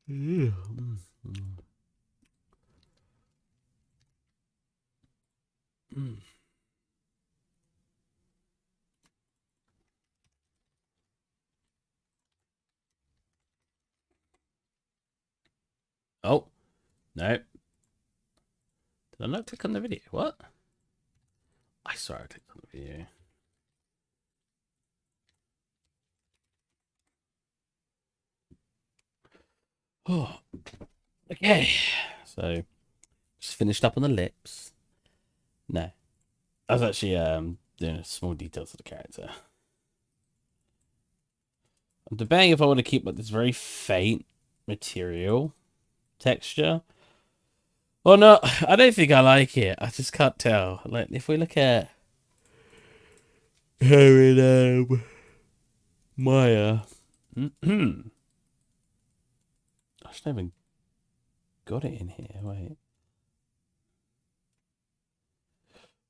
Yeah. Oh, no. Did I not click on the video? What? I saw I clicked on the video. Oh, okay. So, just finished up on the lips. No. I was actually doing small details of the character. I'm debating if I want to keep like this very faint material texture. Oh no, I don't think I like it. I just can't tell. Like if we look at how in Maya, I just haven't got it in here. Wait,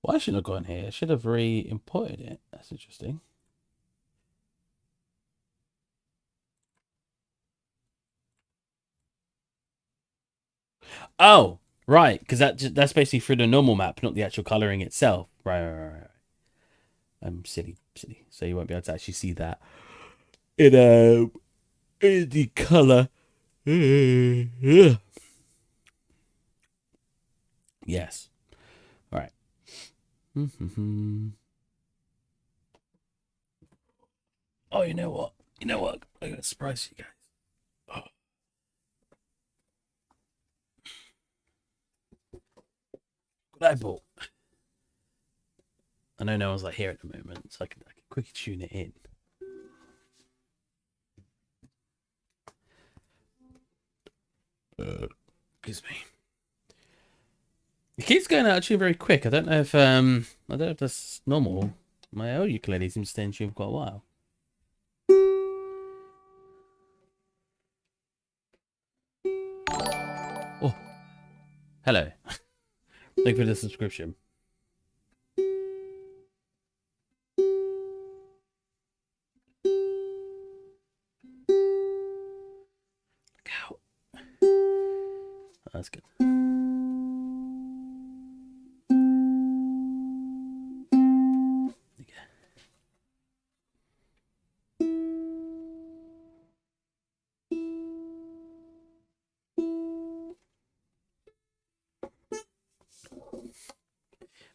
why shouldn't I got in here? I should have re-imported it. That's interesting. Oh, right, because that's basically through the normal map, not the actual coloring itself. Right. I'm silly. So you won't be able to actually see that in the color. Yes. All right. Oh, you know what? I got to surprise you guys. Oh. What I bought. I know no one's like here at the moment, so I can quickly tune it in. Excuse me. It keeps going out of tune very quick. I don't know if that's normal. My old ukulele seems to stay in tune for quite a while. Oh, hello. Thank you for the subscription. Look out. That's good.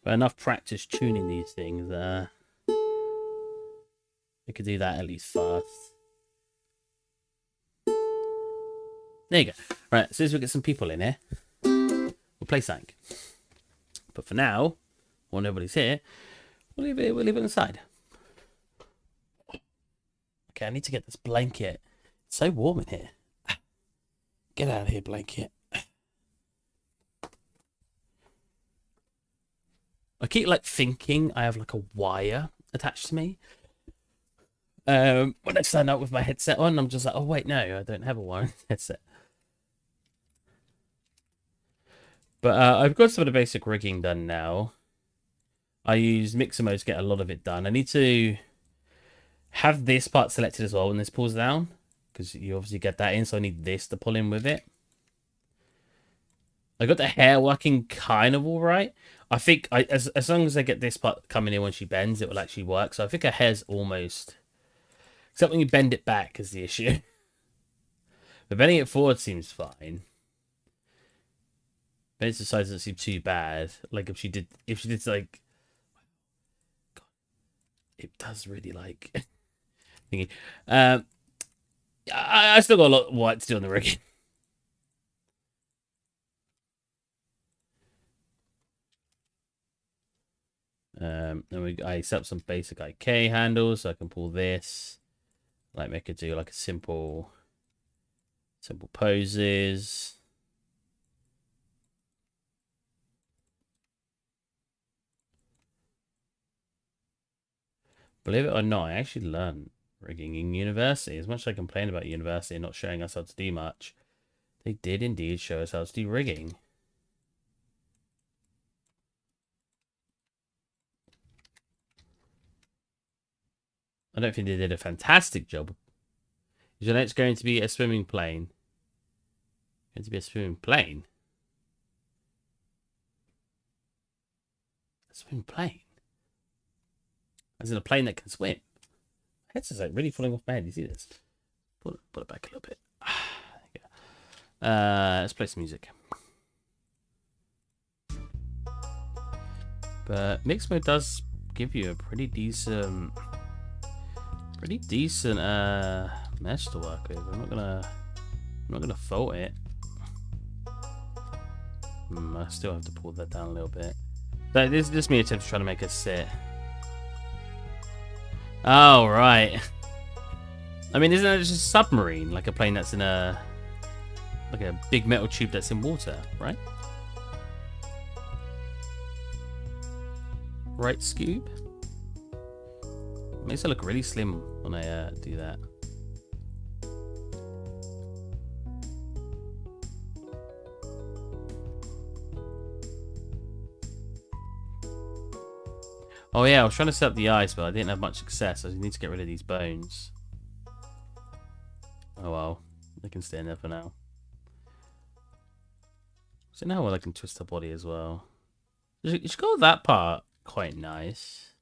But enough practice tuning these things. I could do that at least fast. There you go. Right, as soon as we get some people in here, we'll play something. But for now, while nobody's here, we'll leave it inside. Okay, I need to get this blanket. It's so warm in here. Get out of here, blanket. I keep like thinking I have like a wire attached to me. When I stand up with my headset on, I'm just like, oh wait, no, I don't have a wire headset. But I've got some of the basic rigging done now. I use mixer mode to get a lot of it done. I need to have this part selected as well when this pulls down, because you obviously get that in, so I need this to pull in with it. I got the hair working kind of all right. I think as long as I get this part coming in when she bends, it will actually work. So I think her hair's almost... Except when you bend it back is the issue. But bending it forward seems fine. Bending it to the side doesn't seem too bad. Like if she did like... God, it does really like... thingy. I still got a lot of work to do on the rigging. Then I set up some basic IK handles so I can pull this. Like make it do like a simple poses. Believe it or not, I actually learned rigging in university. As much as I complain about university and not showing us how to do much, they did indeed show us how to do rigging. I don't think they did a fantastic job. Is your next going to be a swimming plane? Going to be a swimming plane? A swimming plane? As in a plane that can swim? My head's just like really falling off my head. You see this? Put it back a little bit. There you go. Let's play some music. But mixed mode does give you a pretty decent mesh to work with. I'm not gonna fault it. I still have to pull that down a little bit. But this is me attempt to try to make it sit. Oh right. I mean, isn't it just a submarine, like a plane that's in a big metal tube that's in water, right? Right, Scoob? Makes it look really slim when I do that. Oh yeah, I was trying to set up the eyes, but I didn't have much success. I need to get rid of these bones. Oh well, they can stay in there for now. So now I can twist the body as well. You should go with that part. Quite nice.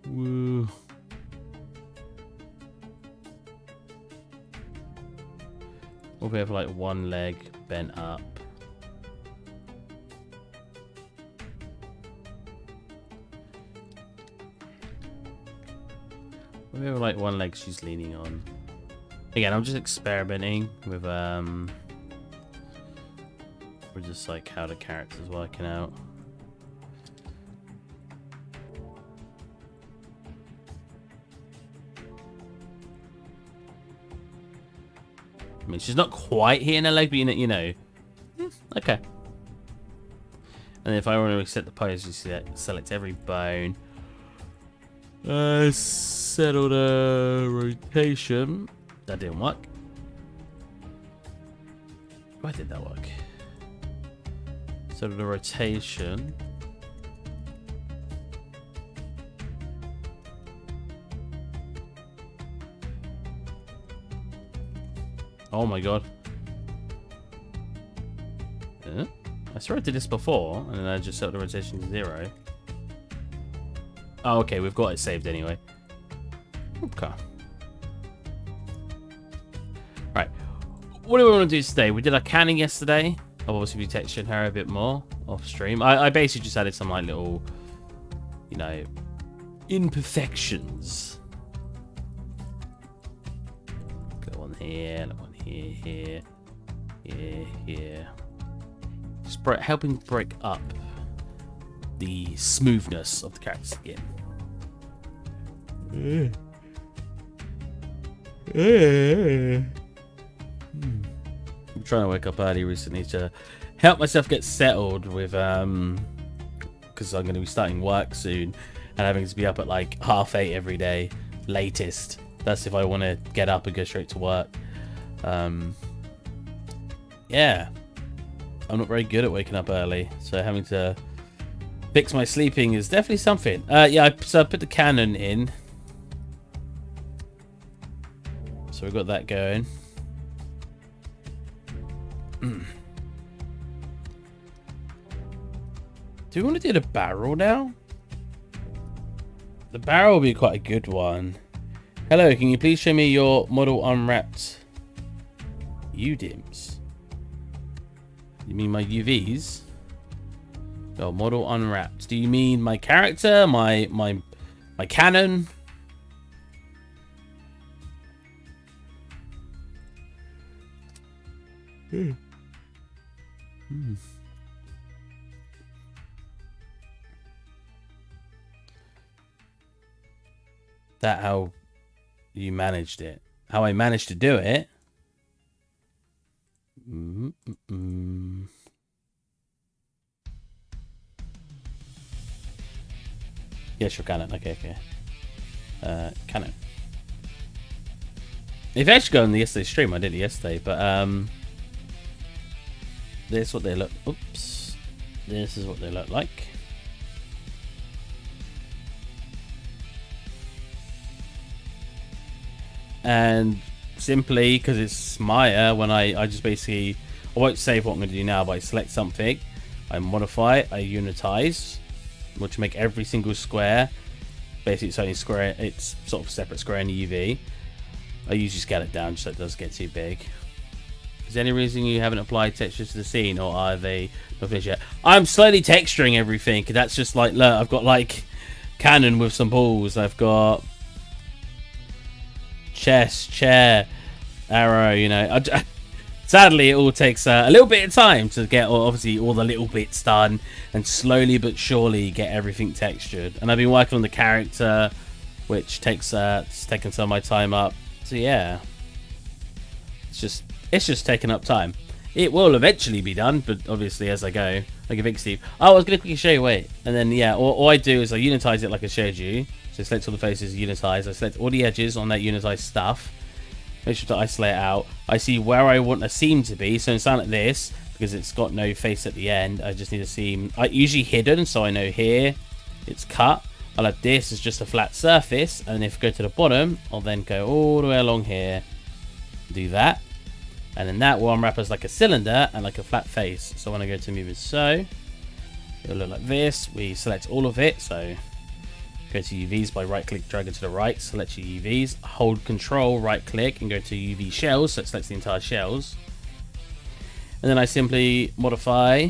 Woo. Or we have like one leg bent up. We have like one leg she's leaning on. Again, I'm just experimenting with just like how the character's working out. I mean, she's not quite hitting her leg, but you know. Okay. And if I want to reset the pose, you select every bone. Settle the rotation. That didn't work. Why did that work? Settle the rotation. Oh my god. I swear I did this before, and then I just set the rotation to 0. Oh, okay, we've got it saved anyway. Okay. Right. What do we want to do today? We did our canning yesterday. I'll obviously be texturing her a bit more off stream. I basically just added some like little, you know, imperfections. Go on here, one here, here. Just helping break up the smoothness of the character's skin. I'm trying to wake up early recently to help myself get settled with because I'm going to be starting work soon and having to be up at like 8:30 every day latest. That's if I want to get up and go straight to work. Yeah, I'm not very good at waking up early, so having to fix my sleeping is definitely something. Yeah, so I put the cannon in. So we've got that going. Do we want to do the barrel now? The barrel will be quite a good one. Hello, can you please show me your model unwrapped UDIMs? You mean my UVs? Oh, model unwrapped. Do you mean my character? My cannon? That how you managed it? How I managed to do it? Yes, your cannon. Okay. Cannon. They've actually gone on the yesterday stream. I did it yesterday, but this is what they look. Oops. This is what they look like. And simply, because it's Maya, when I just basically, I won't save what I'm going to do now, but I select something, I modify it, I unitize, which make every single square, basically it's only square, it's sort of separate square in the UV. I usually scale it down so it doesn't get too big. Is there any reason you haven't applied textures to the scene, or are they not finished yet? I'm slowly texturing everything. That's just like, look, I've got like cannon with some balls. I've got chest, chair, arrow. You know, sadly, it all takes a little bit of time to get obviously all the little bits done, and slowly but surely get everything textured. And I've been working on the character, which takes it's taken some of my time up. So yeah, it's just taking up time. It will eventually be done, but obviously as I go, like a big Steve. Oh, I was going to quickly show you, wait. And then, yeah, all I do is I unitize it like I showed you. So select all the faces, unitize. I select all the edges on that unitized stuff. Make sure to isolate it out. I see where I want a seam to be. So instead like this, because it's got no face at the end, I just need a seam. Usually hidden, so I know here it's cut. I'll have this as just a flat surface. And if I go to the bottom, I'll then go all the way along here. Do that. And then that will unwrap as like a cylinder and like a flat face. So when I go to move it so, it'll look like this. We select all of it. So go to UVs by right click, drag it to the right, select your UVs, hold control, right click and go to UV shells. So it selects the entire shells. And then I simply modify.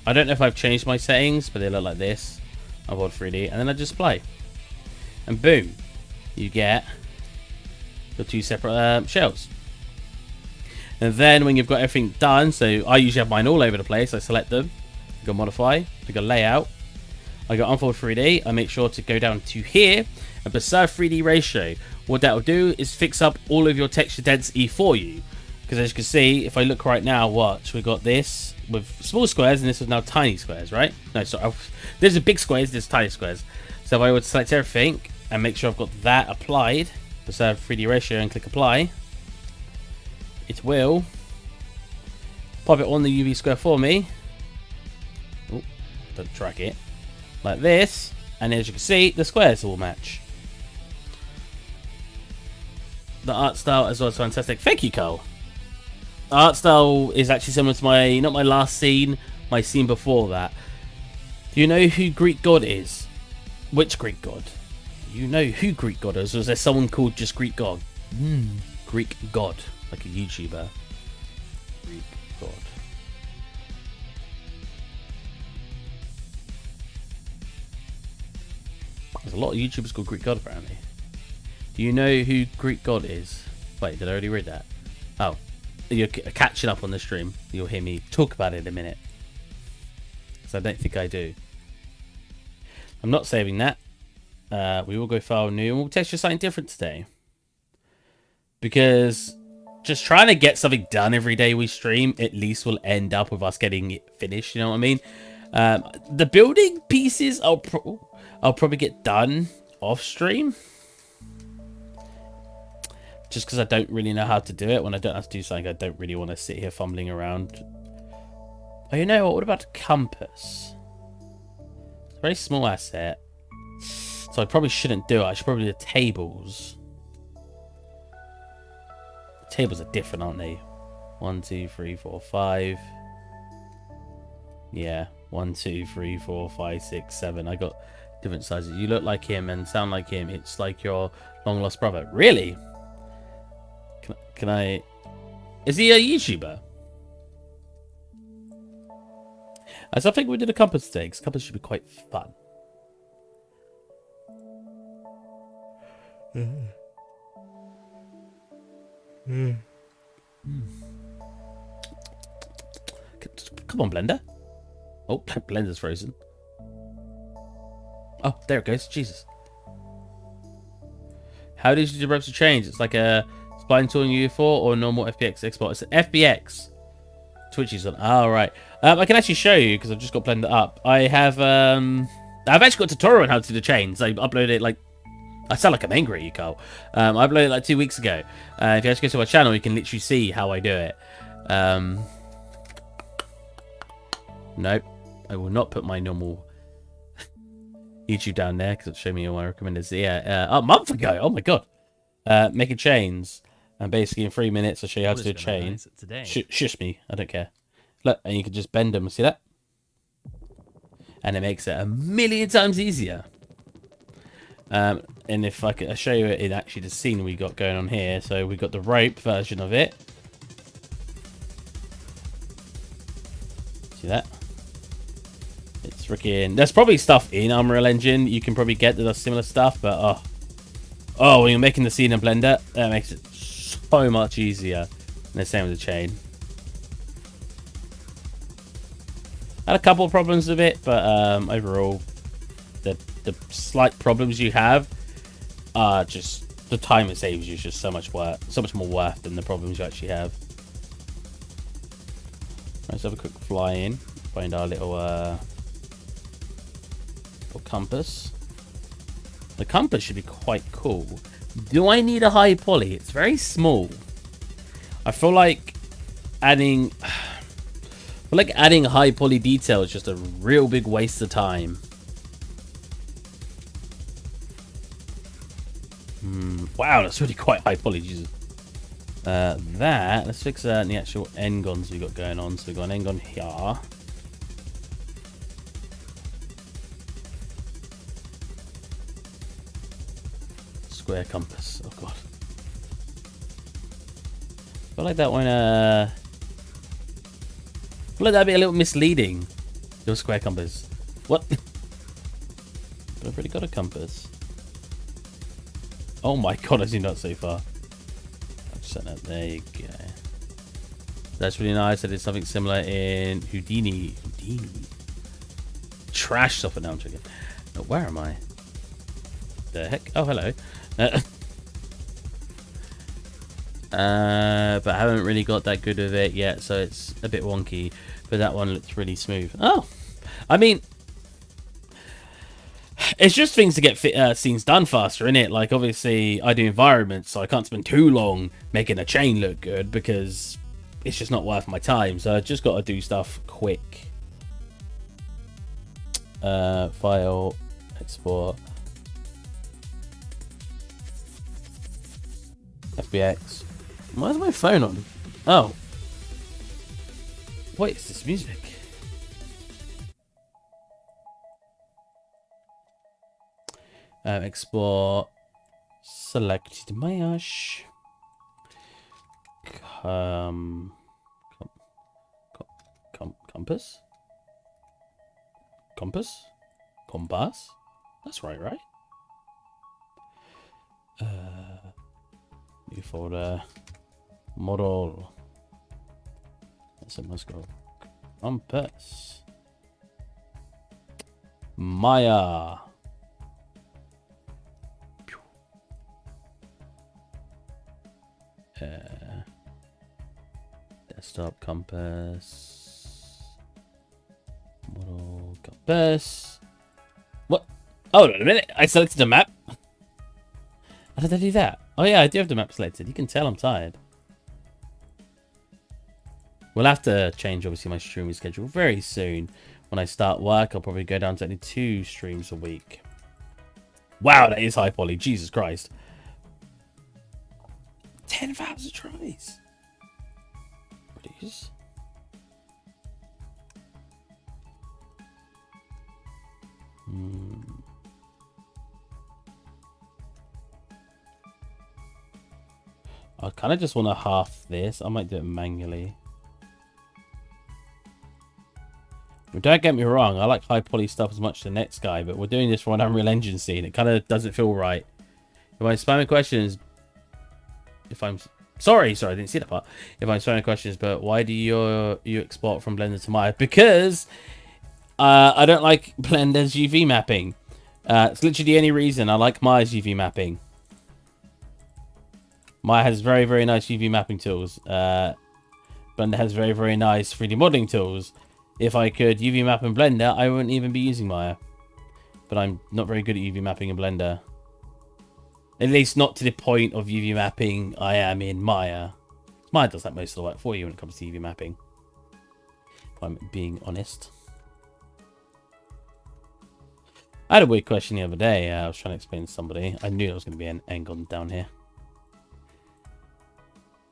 I don't know if I've changed my settings, but they look like this. I hold 3D and then I just play. And boom, you get your two separate shells. And then when you've got everything done, so I usually have mine all over the place, I select them, go modify, I go layout, I go unfold 3D, I make sure to go down to here and preserve 3D ratio. What that will do is fix up all of your texture density for you. Because as you can see, if I look right now, watch, we've got this with small squares and this is now tiny squares, right? No, sorry, there's a big squares, there's tiny squares. So if I would select everything and make sure I've got that applied, preserve 3D ratio and click apply, it will pop it on the UV square for me. Oh, don't track it. Like this. And as you can see, the squares all match. The art style as well is fantastic. Thank you, Cole. The art style is actually similar to my, not my last scene, my scene before that. Do you know who Greek God is? Which Greek God? You know who Greek God is? Or is there someone called just Greek God? Greek God. Like a YouTuber. Greek God. There's a lot of YouTubers called Greek God apparently. Do you know who Greek God is? Wait, did I already read that? Oh, you're catching up on the stream. You'll hear me talk about it in a minute. Because I don't think I do. I'm not saving that. We will go file new and we'll texture something different today. Because just trying to get something done every day we stream at least will end up with us getting it finished, you know what I mean? The building pieces I'll probably get done off stream, just because I don't really know how to do it. When I don't have to do something, I don't really want to sit here fumbling around. Oh, you know what about the compass? It's a very small asset, so I probably shouldn't do it. I should probably do the tables. Tables are different, aren't they? 1, 2, 3, 4, 5. Yeah, 1, 2, 3, 4, 5, 6, 7. I got different sizes. You look like him and sound like him. It's like your long lost brother. Really? Can I? Is he a YouTuber? I think we did a compass today, because compass should be quite fun. Come on, Blender. Oh, Blender's frozen. Oh, there it goes. Jesus. How did you do ropes to change? It's like a spline tool in UE4 or normal FBX export. It's an FBX. Twitch is on. Oh, right. I can actually show you because I've just got Blender up. I have I've actually got a tutorial on how to do the chains. I uploaded it like, I sound like I'm angry at you, Carl. I uploaded it like 2 weeks ago. If you actually go to my channel, you can literally see how I do it. Nope. I will not put my normal YouTube down there because it'll show me all my recommenders. Yeah, a month ago. Oh my god. making chains. And basically in 3 minutes I'll show you how to do a chain. Today. Shush me, I don't care. Look, and you can just bend them, see that? And it makes it a million times easier. And if I could show you it in actually the scene we got going on here. So we got the rope version of it. See that? It's freaking... There's probably stuff in Unreal Engine you can probably get that does similar stuff, but oh, when you're making the scene in Blender, that makes it so much easier. And the same with the chain. I had a couple of problems with it, but overall, the slight problems you have are just the time it saves you is just so much more worth than the problems you actually have. Let's have a quick fly in, find our little compass. The compass should be quite cool. Do I need a high poly? It's very small. I feel like adding high poly detail is just a real big waste of time. Wow, that's really quite high poly, Jesus. Let's fix the actual engons we got going on. So we got an engon here. Square compass. Oh god. I feel like that one. I feel like that'd be a little misleading. Your square compass. What? But I've already got a compass. Oh my god, I zoomed out so far. I'll just set that. There you go. That's really nice. I did something similar in Houdini. Trash software. Now I'm checking. Oh, where am I? The heck? Oh, hello. But I haven't really got that good with it yet, so it's a bit wonky. But that one looks really smooth. Oh, I mean, it's just things to get scenes done faster, innit? Like, obviously, I do environments, so I can't spend too long making a chain look good because it's just not worth my time. So I just got to do stuff quick. File, export, FBX. Why is my phone on? Oh. What is this music? Export. Selected mesh. Compass? Compass? Compass? That's right? New folder. Model. That's it, must go. Compass. Maya. Desktop compass. Model compass. What? Hold on a minute. I selected a map. How did I do that? Oh yeah, I do have the map selected. You can tell I'm tired. We'll have to change, obviously, my streaming schedule very soon. When I start work, I'll probably go down to only 2 streams a week. Wow, that is high poly. Jesus Christ. 10,000 tries. Please. I kind of just want to half this. I might do it manually. Don't get me wrong, I like high poly stuff as much as the next guy, but we're doing this for an Unreal Engine scene. It kind of doesn't feel right. If I'm spamming questions, sorry, I didn't see that part. If I'm spamming questions, but why do you export from Blender to Maya? Because I don't like Blender's UV mapping. It's literally the only reason. I like Maya's UV mapping. Maya has very, very nice UV mapping tools. Blender has very, very nice 3D modeling tools. If I could UV map in Blender, I wouldn't even be using Maya. But I'm not very good at UV mapping in Blender. At least not to the point of UV mapping I am in Maya. Maya does that most of the work for you when it comes to UV mapping. If I'm being honest. I had a weird question the other day. I was trying to explain to somebody. I knew there was going to be an engon down here.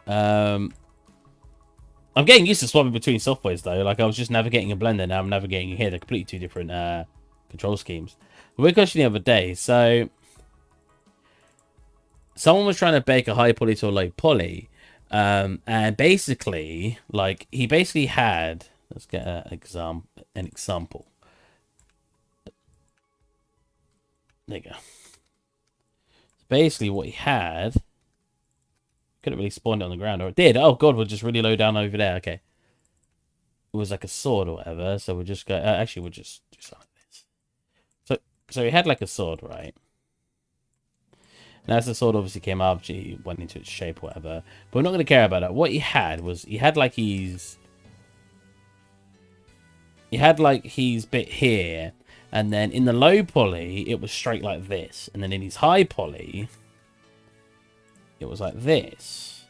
I'm getting used to swapping between softwares though. Like I was just navigating a Blender, now I'm navigating here. They're completely two different control schemes. We were questioning the other day, so someone was trying to bake a high poly to a low poly, and basically, like he basically had. Let's get an example. There you go. Basically, what he had. Couldn't really spawn it on the ground, or it did. Oh god, we're just really low down over there. Okay, it was like a sword or whatever. So we'll just go. Actually, we'll just do something like this. So he had like a sword, right? And as the sword obviously came up, he went into its shape or whatever. But we're not going to care about that. What he had was he had like his bit here, and then in the low poly it was straight like this, and then in his high poly it was like this.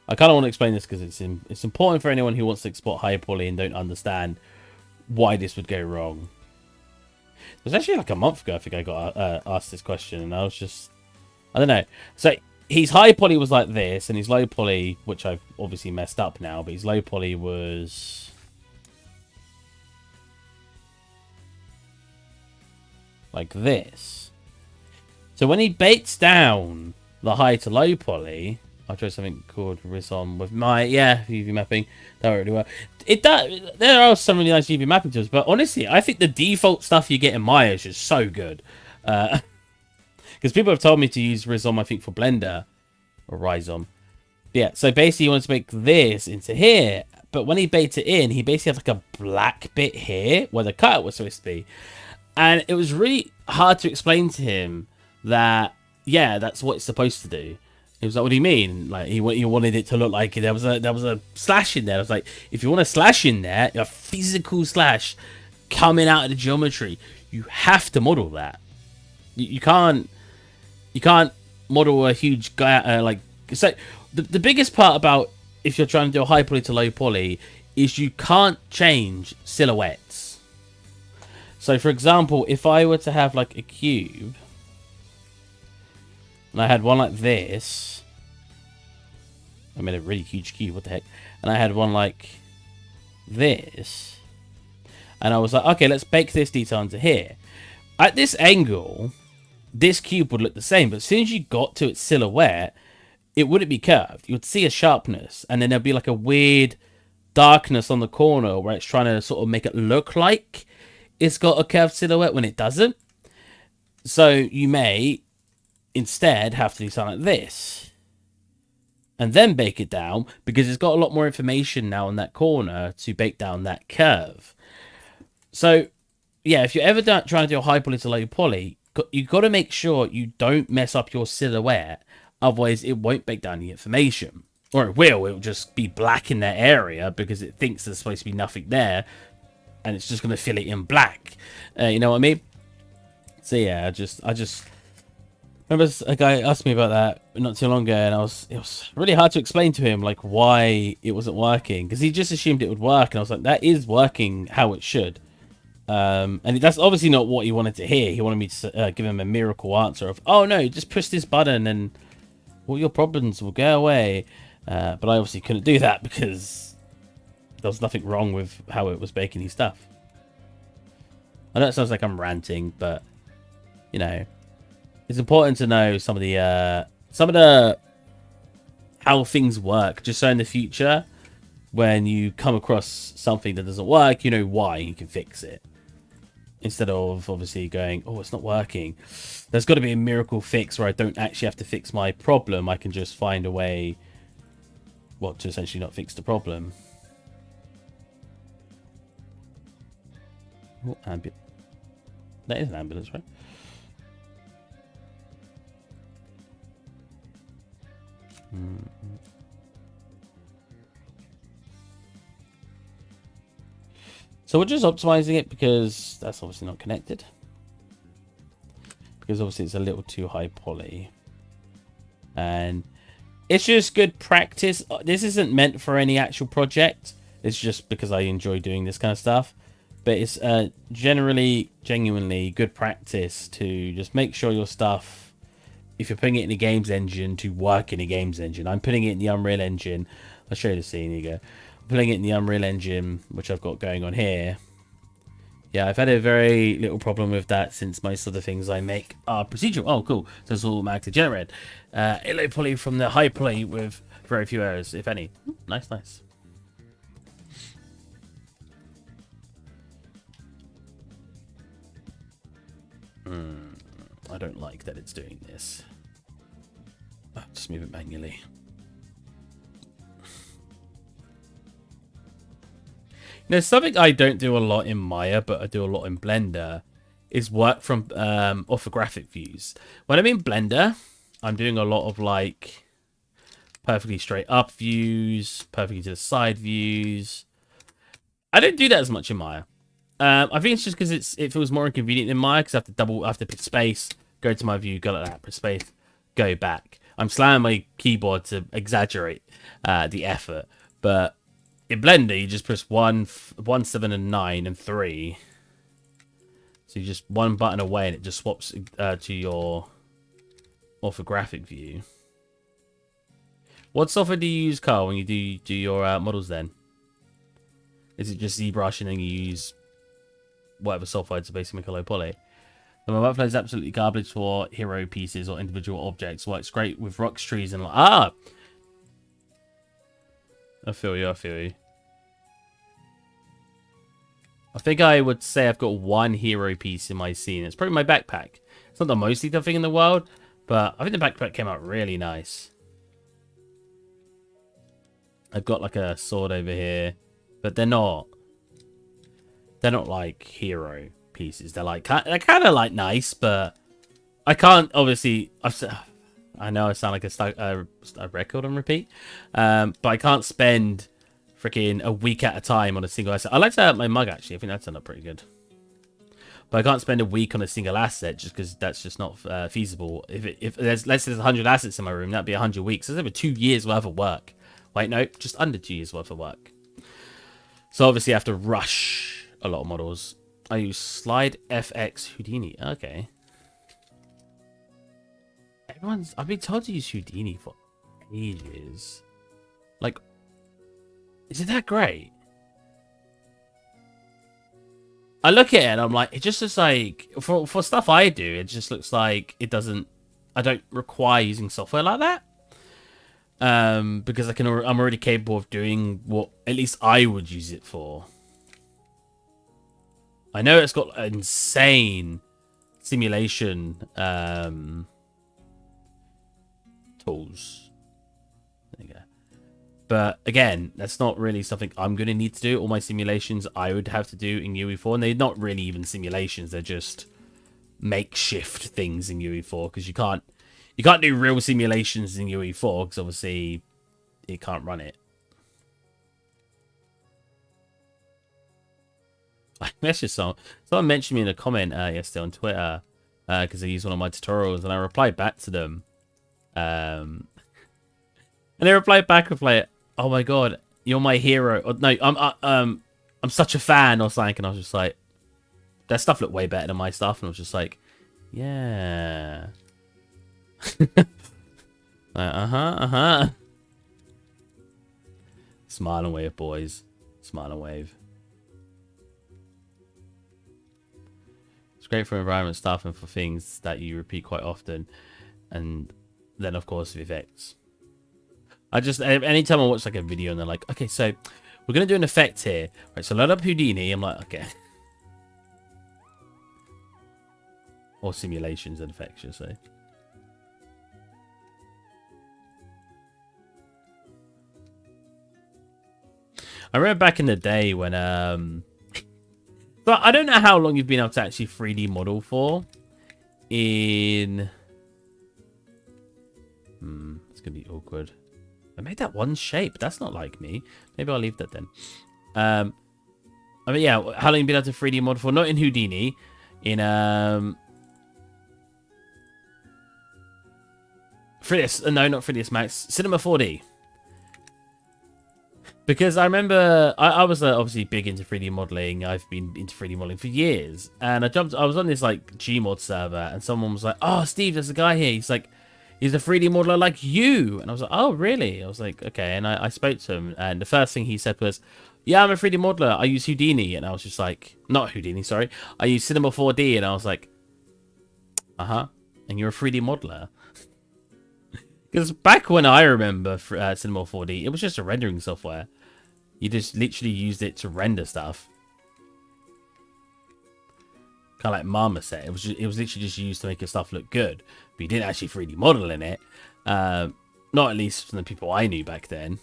I kind of want to explain this because it's important for anyone who wants to export high poly and don't understand why this would go wrong. It was actually like a month ago I think I got asked this question, and I was just, I don't know. So his high poly was like this, and his low poly, which I've obviously messed up now, but his low poly was like this. So when he baits down the high to low poly, I'll try something called Rizom with my UV mapping. That worked really well. It does. There are some really nice UV mapping tools, but honestly, I think the default stuff you get in Maya is just so good. Because people have told me to use Rizom, I think, for Blender or Rizom. Yeah. So basically, he wants to make this into here, but when he baits it in, he basically has like a black bit here where the cutout was supposed to be. And it was really hard to explain to him that, yeah, that's what it's supposed to do. He was like, what do you mean? Like, he wanted it to look like there was a slash in there. I was like, if you want a slash in there, a physical slash coming out of the geometry, you have to model that. You can't model a huge guy, like... So, the biggest part about if you're trying to do a high poly to low poly is you can't change silhouettes. So, for example, if I were to have, like, a cube, and I had one like this, I made a really huge cube, what the heck, and I had one like this, and I was like, okay, let's bake this detail into here. At this angle, this cube would look the same, but as soon as you got to its silhouette, it wouldn't be curved. You would see a sharpness, and then there'd be like a weird darkness on the corner where it's trying to sort of make it look like it's got a curved silhouette when it doesn't. So you may instead have to do something like this and then bake it down, because it's got a lot more information now in that corner to bake down that curve. So yeah, if you're ever trying to do a high poly to low poly, you've got to make sure you don't mess up your silhouette, otherwise it won't bake down the information. Or it'll just be black in that area because it thinks there's supposed to be nothing there, and it's just going to fill it in black. You know what I mean? So yeah, I just remember a guy asked me about that not too long ago, and it was really hard to explain to him like why it wasn't working, because he just assumed it would work, and I was like, that is working how it should. And that's obviously not what he wanted to hear. He wanted me to give him a miracle answer of, oh no, just push this button and all your problems will go away. But I obviously couldn't do that because there was nothing wrong with how it was baking his stuff. I know it sounds like I'm ranting, but you know, it's important to know some of the how things work, just so in the future when you come across something that doesn't work, you know why, you can fix it. Instead of obviously going, oh, it's not working. There's got to be a miracle fix where I don't actually have to fix my problem. I can just find a way, well, to essentially not fix the problem. Oh, that is an ambulance, right? So we're just optimizing it because that's obviously not connected. Because obviously it's a little too high poly. And it's just good practice. This isn't meant for any actual project. It's just because I enjoy doing this kind of stuff. But it's generally, genuinely good practice to just make sure your stuff, if you're putting it in a games engine, to work in a games engine. I'm putting it in the Unreal Engine. I'll show you the scene. Here you go. I'm putting it in the Unreal Engine, which I've got going on here. Yeah, I've had a very little problem with that since most of the things I make are procedural. Oh, cool. So it's all automatically generated. Low poly from the high poly with very few errors, if any. Nice, nice. I don't like that it's doing this. Just move it manually. Now, something I don't do a lot in Maya, but I do a lot in Blender, is work from orthographic views. When I'm in Blender, I'm doing a lot of like perfectly straight up views, perfectly to the side views. I don't do that as much in Maya. I think it's just because it feels more inconvenient in Maya because I have to pick space, go to my view, go like that, press space, go back. I'm slamming my keyboard to exaggerate the effort, but in Blender you just press 1, 7, and 9, and 3. So you just one button away and it just swaps to your orthographic view. What software do you use, Carl, when you do your models then? Is it just ZBrush and then you use whatever software to basically make a low poly? The my workflow is absolutely garbage for hero pieces or individual objects. Works great with rocks, trees, and like I feel you. I feel you. I think I would say I've got one hero piece in my scene. It's probably my backpack. It's not the most detailed thing in the world, but I think the backpack came out really nice. I've got like a sword over here, but they're not like hero pieces. They're kind of like nice, but I can't obviously. I know I sound like a record on repeat, but I can't spend freaking a week at a time on a single asset. I like to have my mug actually. I think that's turned out pretty good. But I can't spend a week on a single asset just because that's just not feasible. If there's let's say there's 100 assets in my room, that'd be 100 weeks. That's over 2 years worth of work. Wait, no, just under 2 years worth of work. So obviously I have to rush a lot of models. I use Slide FX Houdini. Okay. I've been told to use Houdini for ages. Like, is it that great? I look at it and I'm like, it just looks like, for stuff I do, it just looks like it doesn't, I don't require using software like that. Because I'm already capable of doing what at least I would use it for. I know it's got insane simulation tools. There you go. But again, that's not really something I'm going to need to do. All my simulations I would have to do in UE4, and they're not really even simulations. They're just makeshift things in UE4 because you can't do real simulations in UE4 because obviously it can't run it. I messaged someone mentioned me in a comment yesterday on Twitter because they used one of my tutorials, and I replied back to them. And they replied back with like, "Oh my god, you're my hero." Or, no, I'm such a fan or something. And I was just like, their stuff looked way better than my stuff, and I was just like, yeah. Smile and wave, boys. Smile and wave. It's great for environment stuff and for things that you repeat quite often, and then of course effects. I just anytime I watch like a video and they're like, okay, so we're gonna do an effect here, right? So load up Houdini. I'm like, okay. Or simulations and effects, you say. I remember back in the day when but I don't know how long you've been able to actually 3D model for. It's gonna be awkward. I made that one shape. That's not like me. Maybe I'll leave that then. I mean, yeah, how long have you been able to 3D model for? Not in Houdini. In 3ds. No, not 3ds Max. Cinema 4D. Because I remember I was obviously big into 3D modeling. I've been into 3D modeling for years, and I was on this like Gmod server, and someone was like, "Oh, Steve, there's a guy here. He's a 3D modeler like you." And I was like, "Oh, really?" I was like, "Okay." And I spoke to him, and the first thing he said was, "Yeah, I'm a 3D modeler. I use Houdini." And I was just like, "Not Houdini, sorry. I use Cinema 4D." And I was like, "Uh-huh. And you're a 3D modeler?" Because back when I remember Cinema 4D, it was just a rendering software. You just literally used it to render stuff. Kind of like Marmoset. It was literally just used to make your stuff look good. But you didn't actually 3D model in it. Not at least from the people I knew back then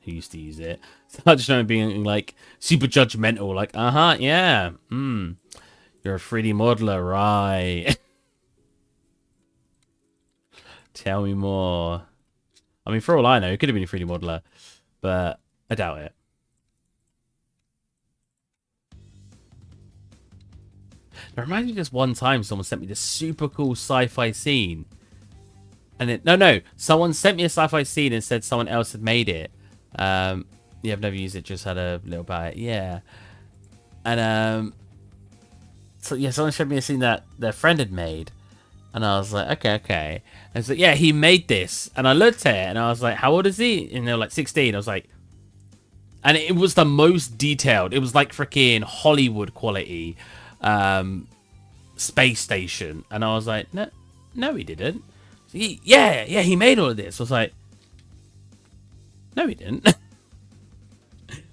who used to use it. So I just remember being like super judgmental. Like, yeah. You're a 3D modeler, right? Tell me more. I mean, for all I know, it could have been a 3D modeler. But I doubt it. It reminds me of this one time someone sent me this super cool sci-fi scene. And it, no, someone sent me a sci-fi scene and said someone else had made it. Yeah, I've never used it, just had a little about it. Yeah. And so yeah, someone showed me a scene that their friend had made. And I was like, okay. And so yeah, he made this. And I looked at it and I was like, how old is he? And they were like 16. I was like, and it was the most detailed. It was like freaking Hollywood quality. Space station. And I was like, no, he didn't. Yeah, he made all of this. I was like, no, he didn't.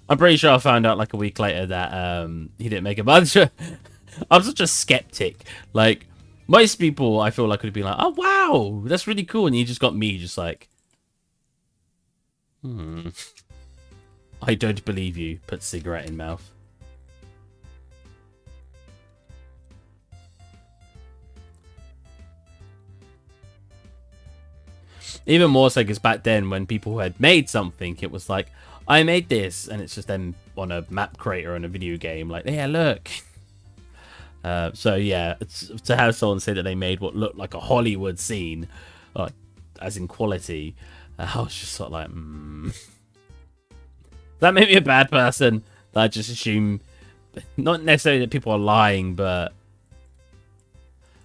I'm pretty sure I found out like a week later that he didn't make a bunch. I'm such a skeptic. Like, most people I feel like would be like, oh wow, that's really cool. And you just got me just like, I don't believe you. Put cigarette in mouth. Even more so because back then when people had made something, it was like, I made this, and it's just them on a map creator on a video game, like, yeah, look. So yeah, to have someone say that they made what looked like a Hollywood scene, as in quality, I was just sort of like, That made me a bad person. That I just assume, not necessarily that people are lying, but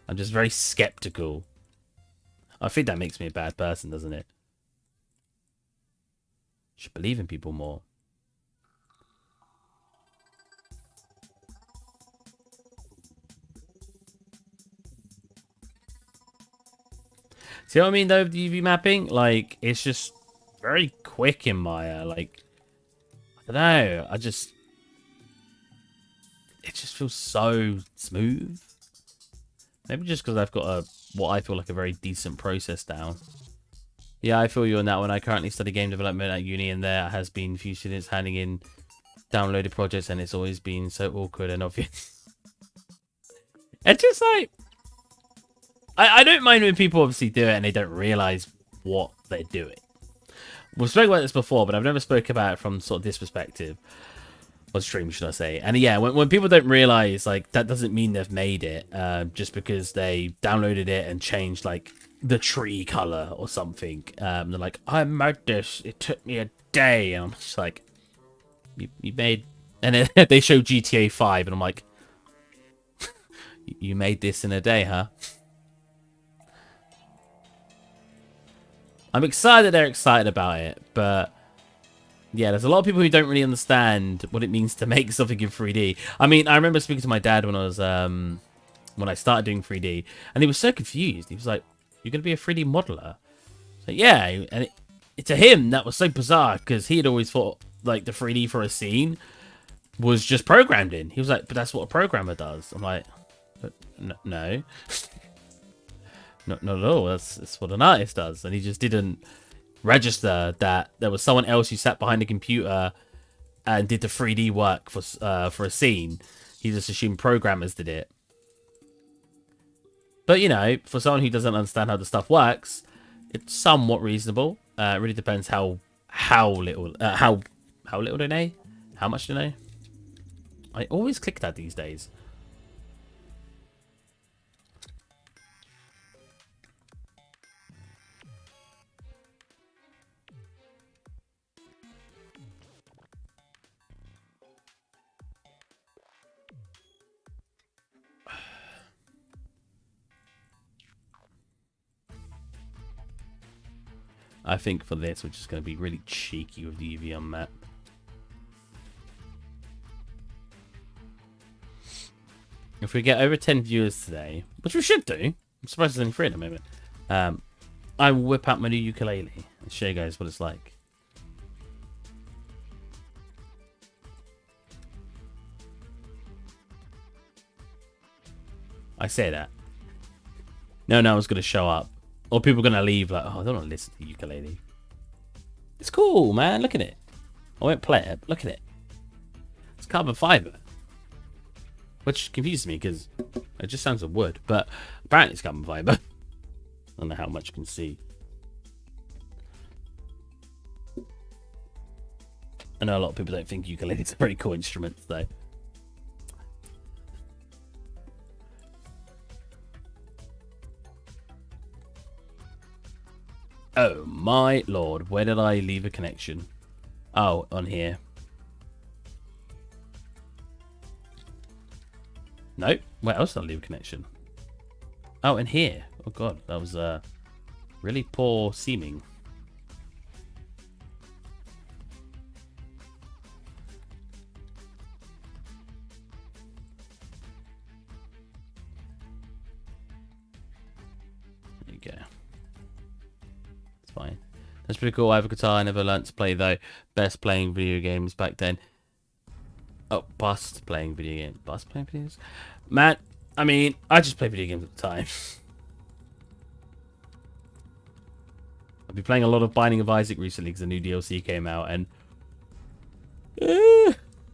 I'm just very skeptical. I think that makes me a bad person, doesn't it? Should believe in people more. See what I mean though with the UV mapping? Like, it's just very quick in Maya. Like, I don't know. It just feels so smooth. Maybe just because I've got what I feel like a very decent process down. Yeah, I feel you on that one. I currently study game development at uni, and there has been a few students handing in downloaded projects, and it's always been so awkward and obvious. It's just like, I don't mind when people obviously do it and they don't realize what they're doing. We've spoken about this before, but I've never spoken about it from sort of this perspective. Or stream, should I say. And yeah, when people don't realize, like, that doesn't mean they've made it just because they downloaded it and changed, like, the tree color or something. They're like, I made this. It took me a day. And I'm just like, you made... And then they show GTA 5, and I'm like, you made this in a day, huh? I'm excited they're excited about it, but yeah, there's a lot of people who don't really understand what it means to make something in 3D. I mean, I remember speaking to my dad when I was when I started doing 3D, and he was so confused. He was like, "You're gonna be a 3D modeler?" So yeah, and to him that was so bizarre because he had always thought like the 3D for a scene was just programmed in. He was like, "But that's what a programmer does." I'm like, "No." Not at all. That's what an artist does. And he just didn't register that there was someone else who sat behind the computer and did the 3D work for a scene. He just assumed programmers did it. But, you know, for someone who doesn't understand how the stuff works, it's somewhat reasonable. It really depends how little they know, how much they know. I always click that these days. I think for this, we're just going to be really cheeky with the UV on map. If we get over 10 viewers today, which we should do, I'm surprised there's only 3 at the moment, I will whip out my new ukulele and show you guys what it's like. I say that. No one's going to show up. Or people are going to leave like, oh, I don't want to listen to the ukulele. It's cool, man. Look at it. I won't play it. Look at it. It's carbon fiber. Which confuses me because it just sounds like wood. But apparently it's carbon fiber. I don't know how much you can see. I know a lot of people don't think ukulele's a very cool instrument, though. Oh my lord, where did I leave a connection? Oh, on here. Nope. Where else did I leave a connection? Oh, in here. Oh god, that was really poor seeming. There you go. It's fine. That's pretty cool. I have a guitar. I never learnt to play though. Best playing video games back then. Oh, bust playing video games. Bust playing video games? Man, I mean, I just play video games at the time. I've been playing a lot of Binding of Isaac recently because the new DLC came out, and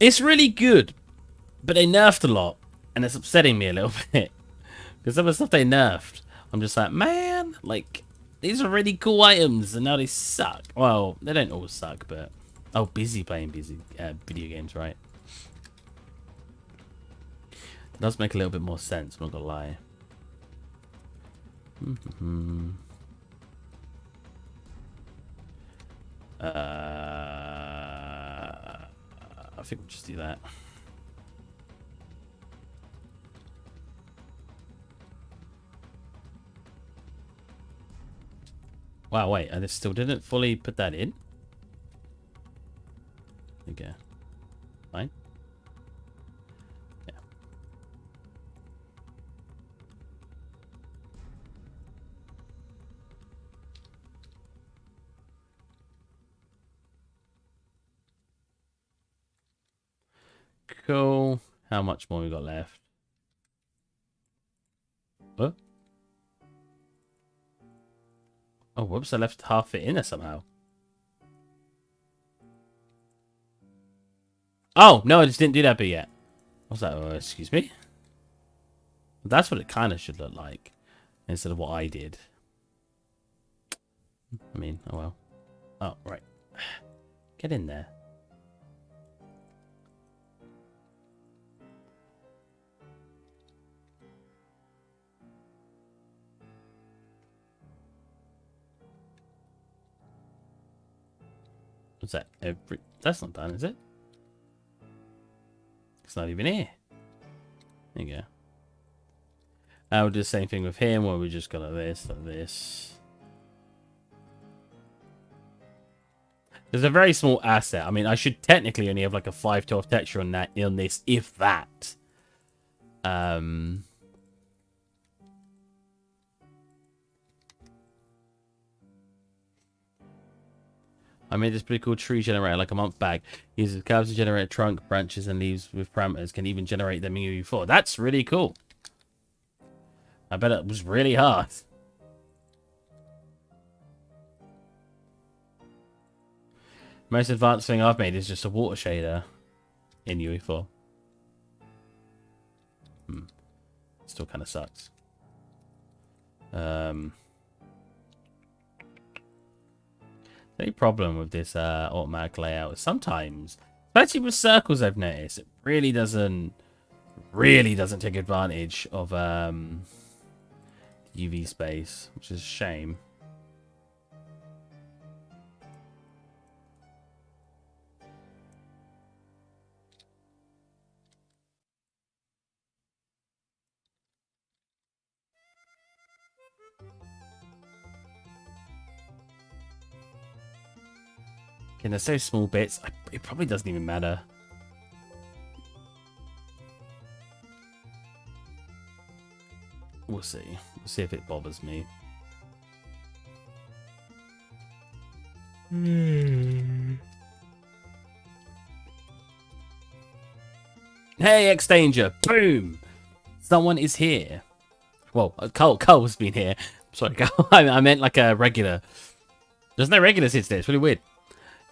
it's really good, but they nerfed a lot, and it's upsetting me a little bit because some of the stuff they nerfed, I'm just like, man, like these are really cool items, and now they suck. Well, they don't always suck, but oh, playing video games, right? It does make a little bit more sense, I'm not gonna lie. I think we'll just do that. Wow, wait, I still didn't fully put that in. Okay. Fine. Yeah. Cool. How much more we got left? What? Oh, whoops, I left half it in there somehow. Oh, no, I just didn't do that bit yet. What's that? Oh, excuse me? That's what it kind of should look like, instead of what I did. I mean, oh well. Oh, right. Get in there. What's that? That's not done, is it? It's not even here. There you go. We'll do the same thing with him, where we just go like this, like this. There's a very small asset. I mean, I should technically only have like a 512 texture on that, on this, if that. I made this pretty cool tree generator like a month back. Uses curves to generate trunk, branches, and leaves with parameters. Can even generate them in UE4. That's really cool. I bet it was really hard. Most advanced thing I've made is just a water shader in UE4. Still kind of sucks. The only problem with this automatic layout is sometimes, especially with circles, I've noticed it really doesn't take advantage of UV space, which is a shame. And they're so small bits, it probably doesn't even matter. We'll see. We'll see if it bothers me. Hey, X-Danger! Boom! Someone is here. Well, Cole's been here. Sorry, Cole. I meant like a regular. There's no regulars here today. It's really weird.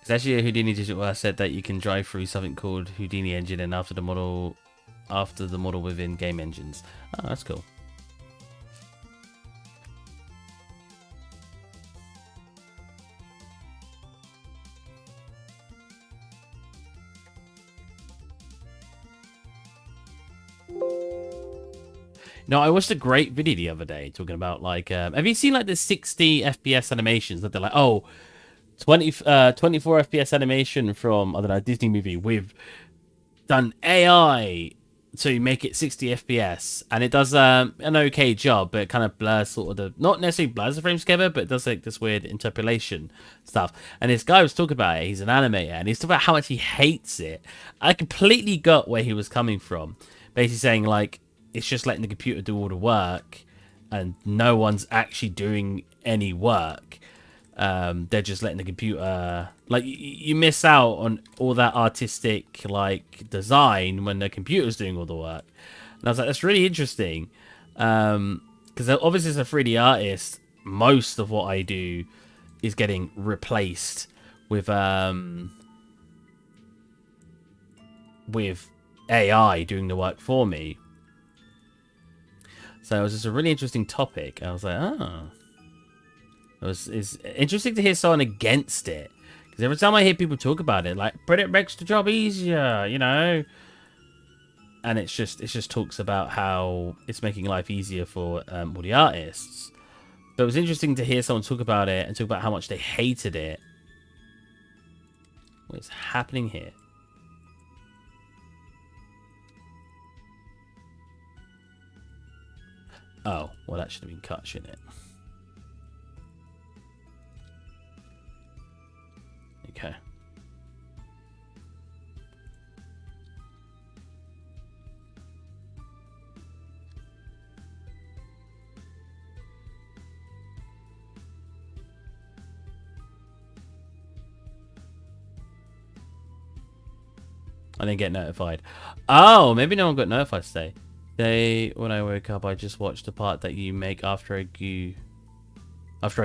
It's actually a Houdini digital asset that you can drive through something called Houdini engine and after the model within game engines. Oh, that's cool. No, I watched a great video the other day talking about like, have you seen like the 60 FPS animations that they're like, oh, 24 FPS animation from, I don't know, a Disney movie. We've done AI to make it 60 FPS, and it does an okay job, but it kind of blurs sort of the, not necessarily blurs the frames together, but it does like this weird interpolation stuff. And this guy was talking about it. He's an animator, and he's talking about how much he hates it. I completely got where he was coming from, basically saying like it's just letting the computer do all the work, and no one's actually doing any work. They're just letting the computer, like, you miss out on all that artistic like design when the computer's doing all the work. And I was like, that's really interesting, because obviously as a 3D artist, most of what I do is getting replaced with AI doing the work for me. So it was just a really interesting topic. I was like, oh. It's interesting to hear someone against it, because every time I hear people talk about it, like, but it makes the job easier, you know, and it just talks about how it's making life easier for all the artists. But it was interesting to hear someone talk about it and talk about how much they hated it. What is happening here? Oh, well, that should have been cut, shouldn't it? Okay. I didn't get notified. Oh, maybe no one got notified today. When I woke up, I just watched the part that you make after I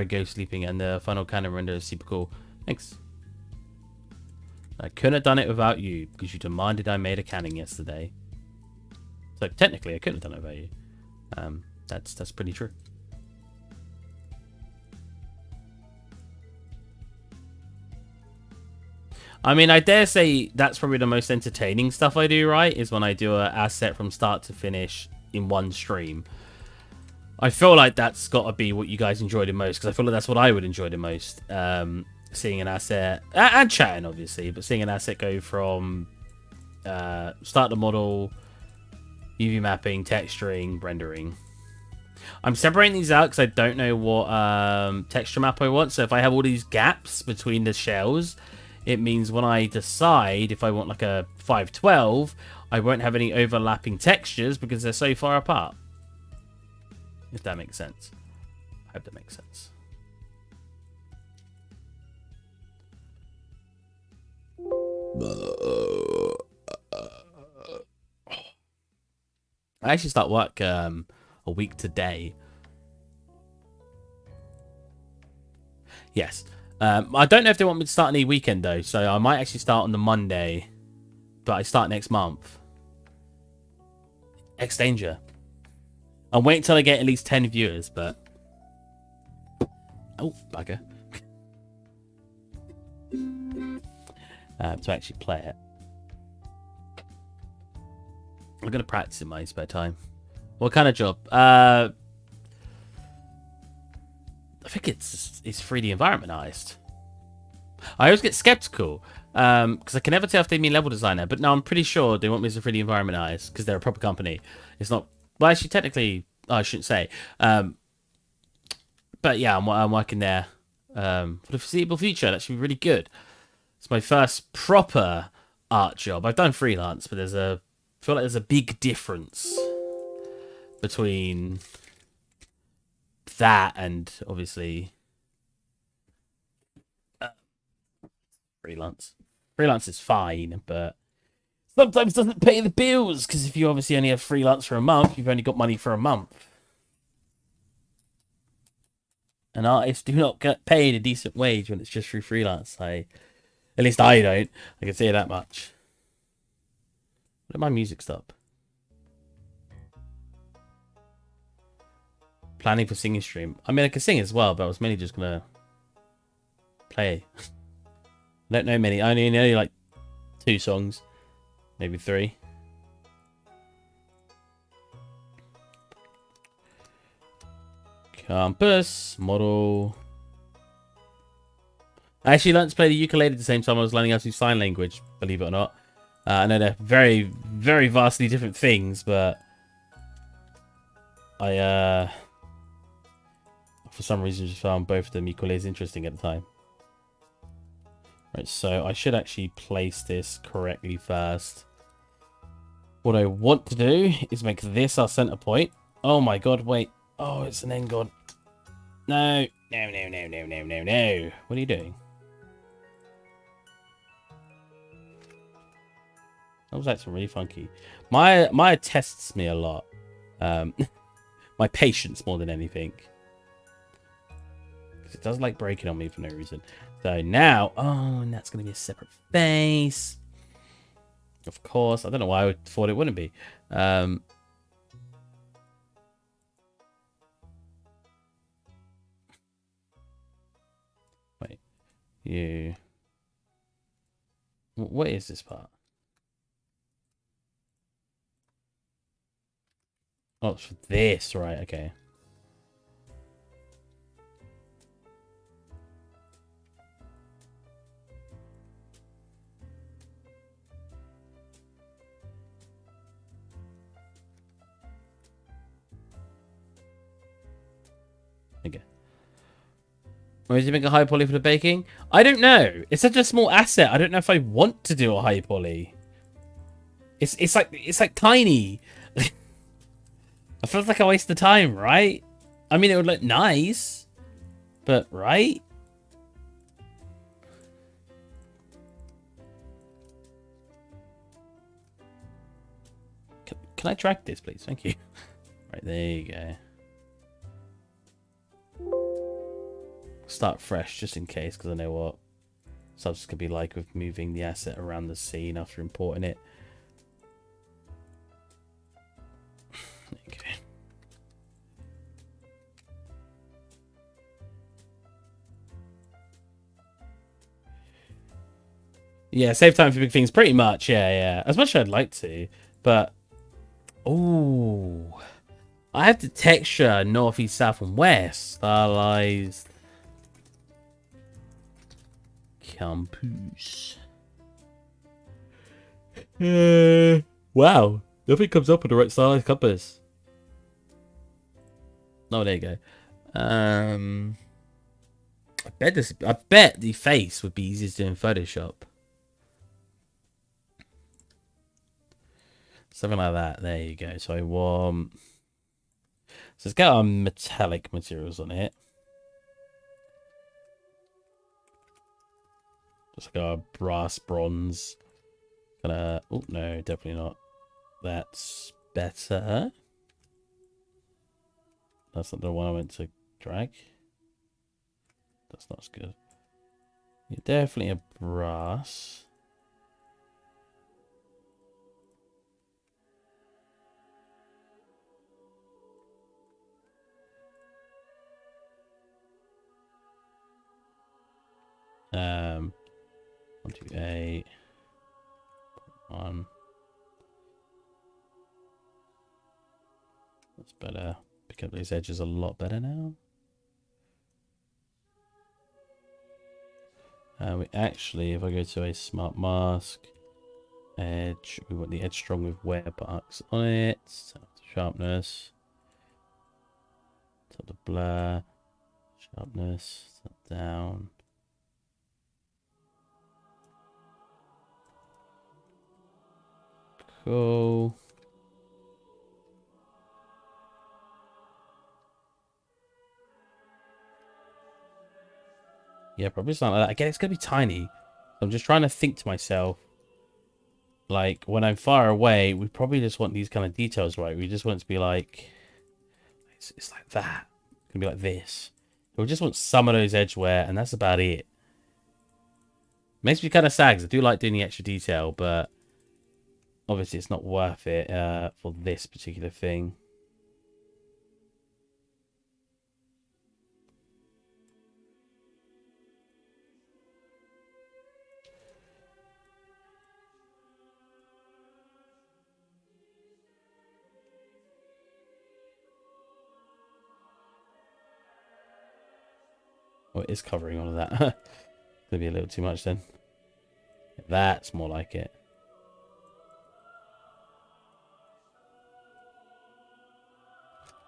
go sleeping, and the final canon render is super cool. Thanks. I couldn't have done it without you, because you demanded I made a canon yesterday. So technically, I couldn't have done it without you. That's pretty true. I mean, I dare say that's probably the most entertaining stuff I do, right? Is when I do an asset from start to finish in one stream. I feel like that's got to be what you guys enjoy the most, because I feel like that's what I would enjoy the most. Seeing an asset, and chatting obviously, but seeing an asset go from start the model, UV mapping, texturing, rendering. I'm separating these out because I don't know what texture map I want. So if I have all these gaps between the shells, it means when I decide if I want like a 512, I won't have any overlapping textures because they're so far apart. If that makes sense. I hope that makes sense. I actually start work a week today. Yes. I don't know if they want me to start any weekend though, so I might actually start on the Monday, but I start next month. X-Danger. I'll wait until I get at least 10 viewers, but... Oh, bugger. To actually play it. I'm going to practice in my spare time. What kind of job? I think it's 3D environmentized. I always get skeptical because I can never tell if they mean level designer, but no, I'm pretty sure they want me as a 3D environmentized because they're a proper company. It's not, well, actually, technically, I shouldn't say. But yeah, I'm working there for the foreseeable future. That should be really good. It's my first proper art job. I've done freelance, but I feel like there's a big difference between that and obviously freelance. Freelance is fine, but sometimes doesn't pay the bills because if you obviously only have freelance for a month, you've only got money for a month. And artists do not get paid a decent wage when it's just through freelance. At least I don't. I can say that much. Let my music stop. Planning for singing stream. I mean, I can sing as well, but I was mainly just gonna play. I don't know many. I only know like 2 songs, maybe 3. Compass model. I actually learned to play the ukulele at the same time I was learning how to sign language. Believe it or not. I know they're very, very vastly different things, but I for some reason just found both of them equally interesting at the time. Right, so I should actually place this correctly first. What I want to do is make this our center point. Oh my god, wait. Oh, it's an end god. No. No, no, no, no, no, no, no. What are you doing? That was actually really funky. My tests me a lot. My patience more than anything. Because it does like breaking on me for no reason. So now, oh, and that's going to be a separate face. Of course. I don't know why I thought it wouldn't be. Wait. You. What is this part? Oh, it's for this, right? Okay. Okay. Why do you make a high poly for the baking? I don't know. It's such a small asset. I don't know if I want to do a high poly. It's like tiny. I feel like a waste of time, right? I mean, it would look nice, but right? Can I track this, please? Thank you. Right, there you go. Start fresh, just in case, because I know what subs could be like with moving the asset around the scene after importing it. Okay. Yeah, save time for big things, pretty much. Yeah, yeah. As much as I'd like to, but oh, I have the texture north, east, south, and west stylized. Campus. Wow, nothing comes up with the right stylized compass. Oh, there you go. I bet the face would be easier to do in Photoshop. Something like that. There you go. So I want. So let's get our metallic materials on it. Just like our brass, bronze. Gonna. Oh no, definitely not. That's better. That's not the one I went to drag. That's not as good. You're definitely a brass. Um, 128. 1. That's better. Pick up these edges a lot better now. We actually, if I go to a smart mask, edge, we want the edge strong with wear marks on it. Turn up the sharpness. Turn up the blur. Sharpness. Turn down. Cool. Yeah, probably something like that. Again, it's going to be tiny. I'm just trying to think to myself, like, when I'm far away, we probably just want these kind of details, right? We just want it to be like, it's like that. It's going to be like this. We just want some of those edge wear, and that's about it. Makes me kind of sad, 'cause I do like doing the extra detail, but obviously it's not worth it for this particular thing. Oh, it is covering all of that. Gonna be a little too much then. That's more like it.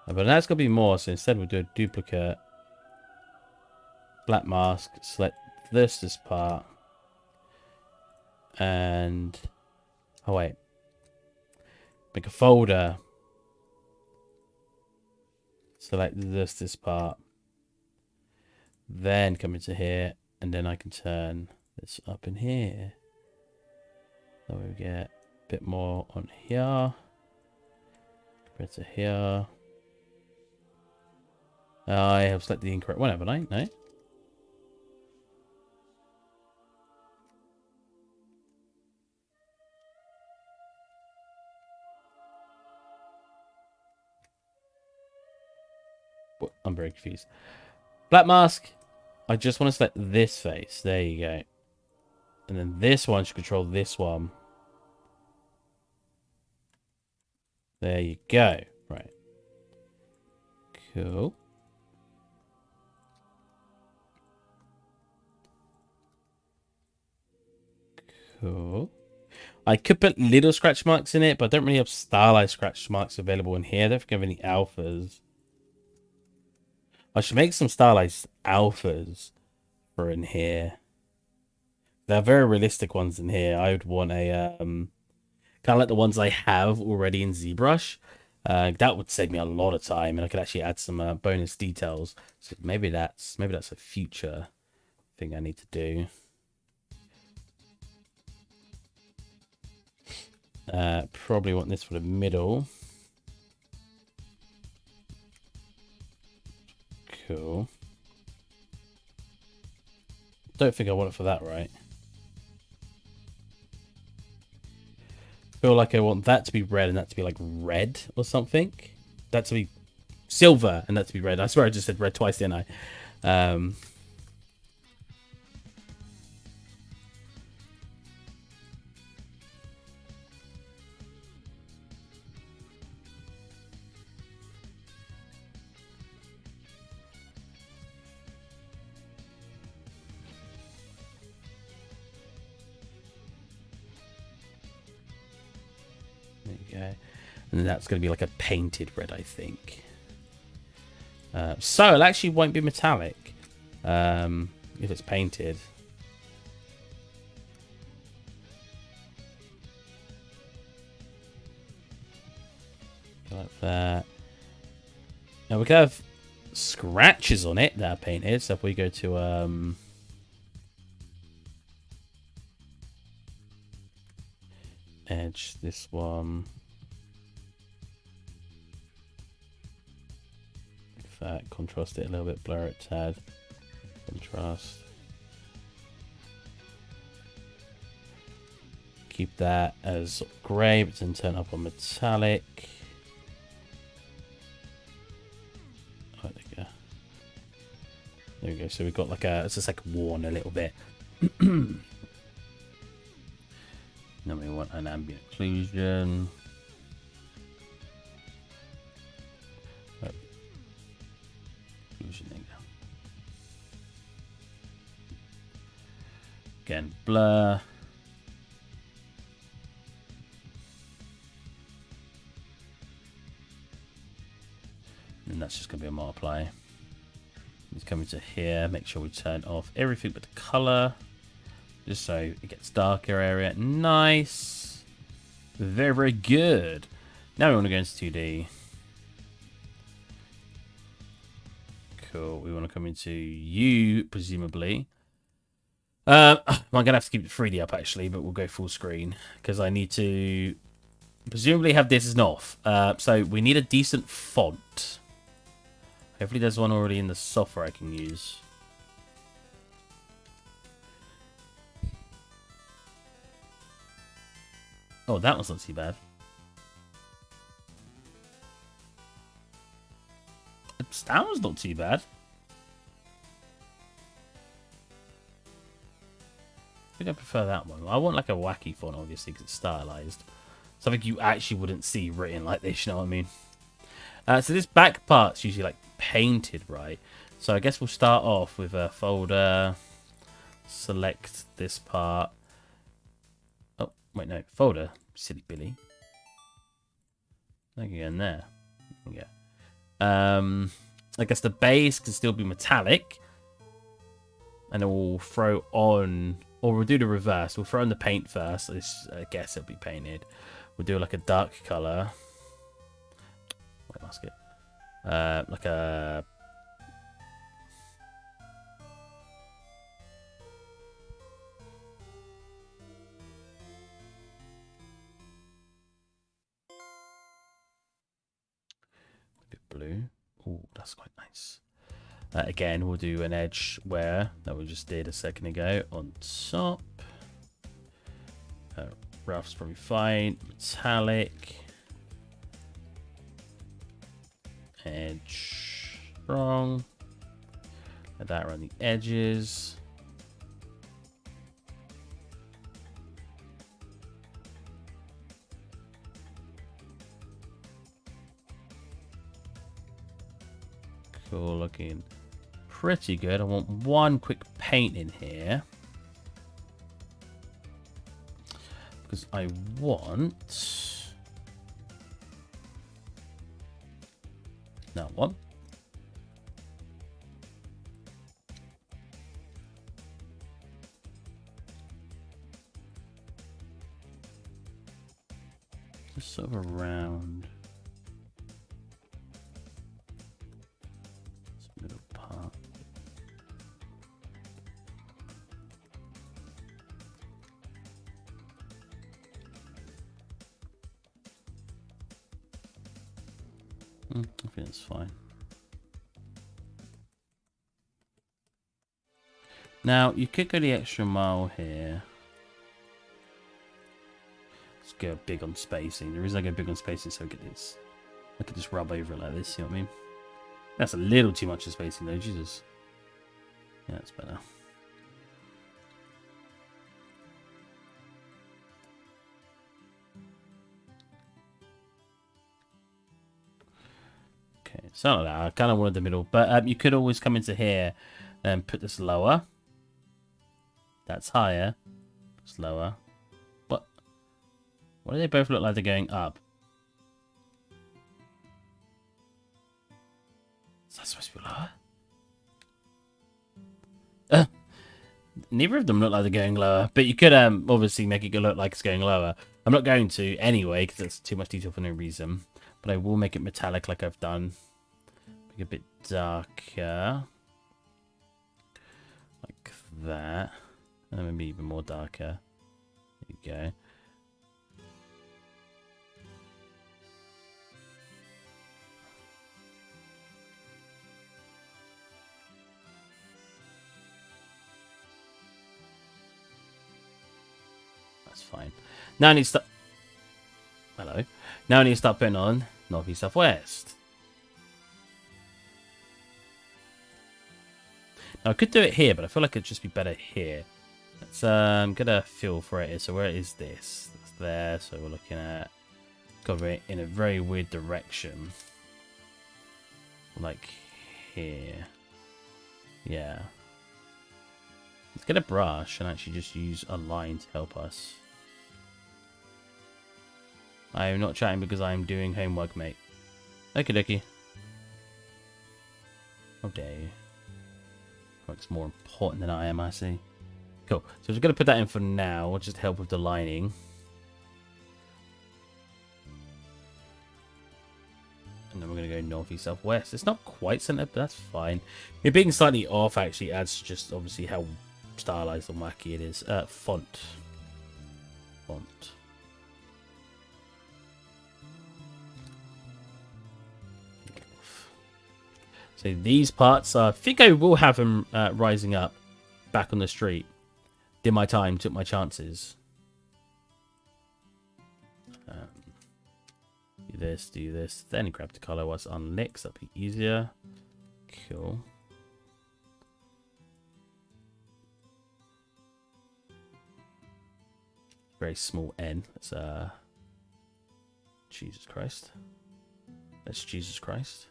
But that's gonna be more, so instead we'll do a duplicate. Black mask, select this part. And oh wait. Make a folder. Select this part. Then come into here, and then I can turn this up in here. So we get a bit more on here. Compared to here. I have selected the incorrect one, haven't I? No. I'm very confused. Black mask. I just want to select this face. There you go. And then this one should control this one. There you go. Right. Cool. Cool. I could put little scratch marks in it, but I don't really have stylized scratch marks available in here. I don't think I have any alphas. I should make some stylized alphas for in here. There are very realistic ones in here. I would want a kind of like the ones I have already in ZBrush. That would save me a lot of time, and I could actually add some bonus details. So maybe that's a future thing I need to do. Probably want this for the middle. Cool. Don't think I want it for that, right? Feel like I want that to be red and that to be like red or something. That to be silver and that to be red. I swear I just said red twice, didn't I? There you go. And that's going to be like a painted red, I think. So it actually won't be metallic if it's painted. Like that. Now we can have scratches on it that are painted. So if we go to edge this one. That contrast it a little bit, blur it tad. Contrast. Keep that as grey, but then turn up on metallic. Oh, there we go. There we go. So we've got like it's just like worn a little bit. Then we want an ambient occlusion. Again, blur. And that's just going to be a multiply. Let's come into here, make sure we turn off everything but the color. Just so it gets darker area. Nice. Very, very good. Now we want to go into 2D. Cool. We want to come into U, presumably. I'm going to have to keep the 3D up, actually, but we'll go full screen. Because I need to presumably have this as an off. So we need a decent font. Hopefully there's one already in the software I can use. Oh, that one's not too bad. That one's not too bad. I think I prefer that one. I want like a wacky font, obviously, because it's stylized. Something you actually wouldn't see written like this, you know what I mean? So this back part's usually like painted, right? So I guess we'll start off with a folder. Select this part. Oh, wait, no. Folder. Silly Billy. I can go in there. Yeah. I guess the base can still be metallic. And then we'll throw on... Or we'll do the reverse. We'll throw in the paint first. I guess it'll be painted. We'll do like a dark color. Wait, mask it. Like a... blue. Oh, that's quite nice. Again, we'll do an edge wear that we just did a second ago on top. Rough's probably fine. Metallic. Edge strong. Let that around the edges. Cool looking. Pretty good. I want one quick paint in here. Because I want... that one. Just sort of around... middle part. I think that's fine. Now, you could go the extra mile here. Let's go big on spacing. The reason I go big on spacing is so I could just rub over it like this, you know what I mean? That's a little too much of spacing though, Jesus. Yeah, that's better. Okay, something like that. I kind of wanted the middle, but you could always come into here and put this lower. That's higher. It's lower. What? Why do they both look like they're going up? Is that supposed to be lower? Neither of them look like they're going lower, but you could obviously make it look like it's going lower. I'm not going to anyway because that's too much detail for no reason. But I will make it metallic like I've done. Make it a bit darker. Like that. And maybe even more darker. There you go. That's fine. Now I need to start... Hello. Now I need to start putting on North, East, South, West. Now I could do it here, but I feel like it'd just be better here. Let's get a feel for it. So where is this? It's there. So we're looking at... got it in a very weird direction. Like here. Yeah. Let's get a brush and actually just use a line to help us. I am not chatting because I am doing homework, mate. Okie dokie. How dare you. Work's more important than I am, I see. Cool. So we're just going to put that in for now. We'll just help with the lining. And then we're going to go northeast, southwest. It's not quite centered, but that's fine. It being slightly off actually adds to just obviously how stylized and wacky it is. Font. So these parts, I think I will have them rising up back on the street. Did my time, took my chances. Do this. Then grab the color whilst on licks. That'd be easier. Cool. Very small N. That's Jesus Christ. That's Jesus Christ.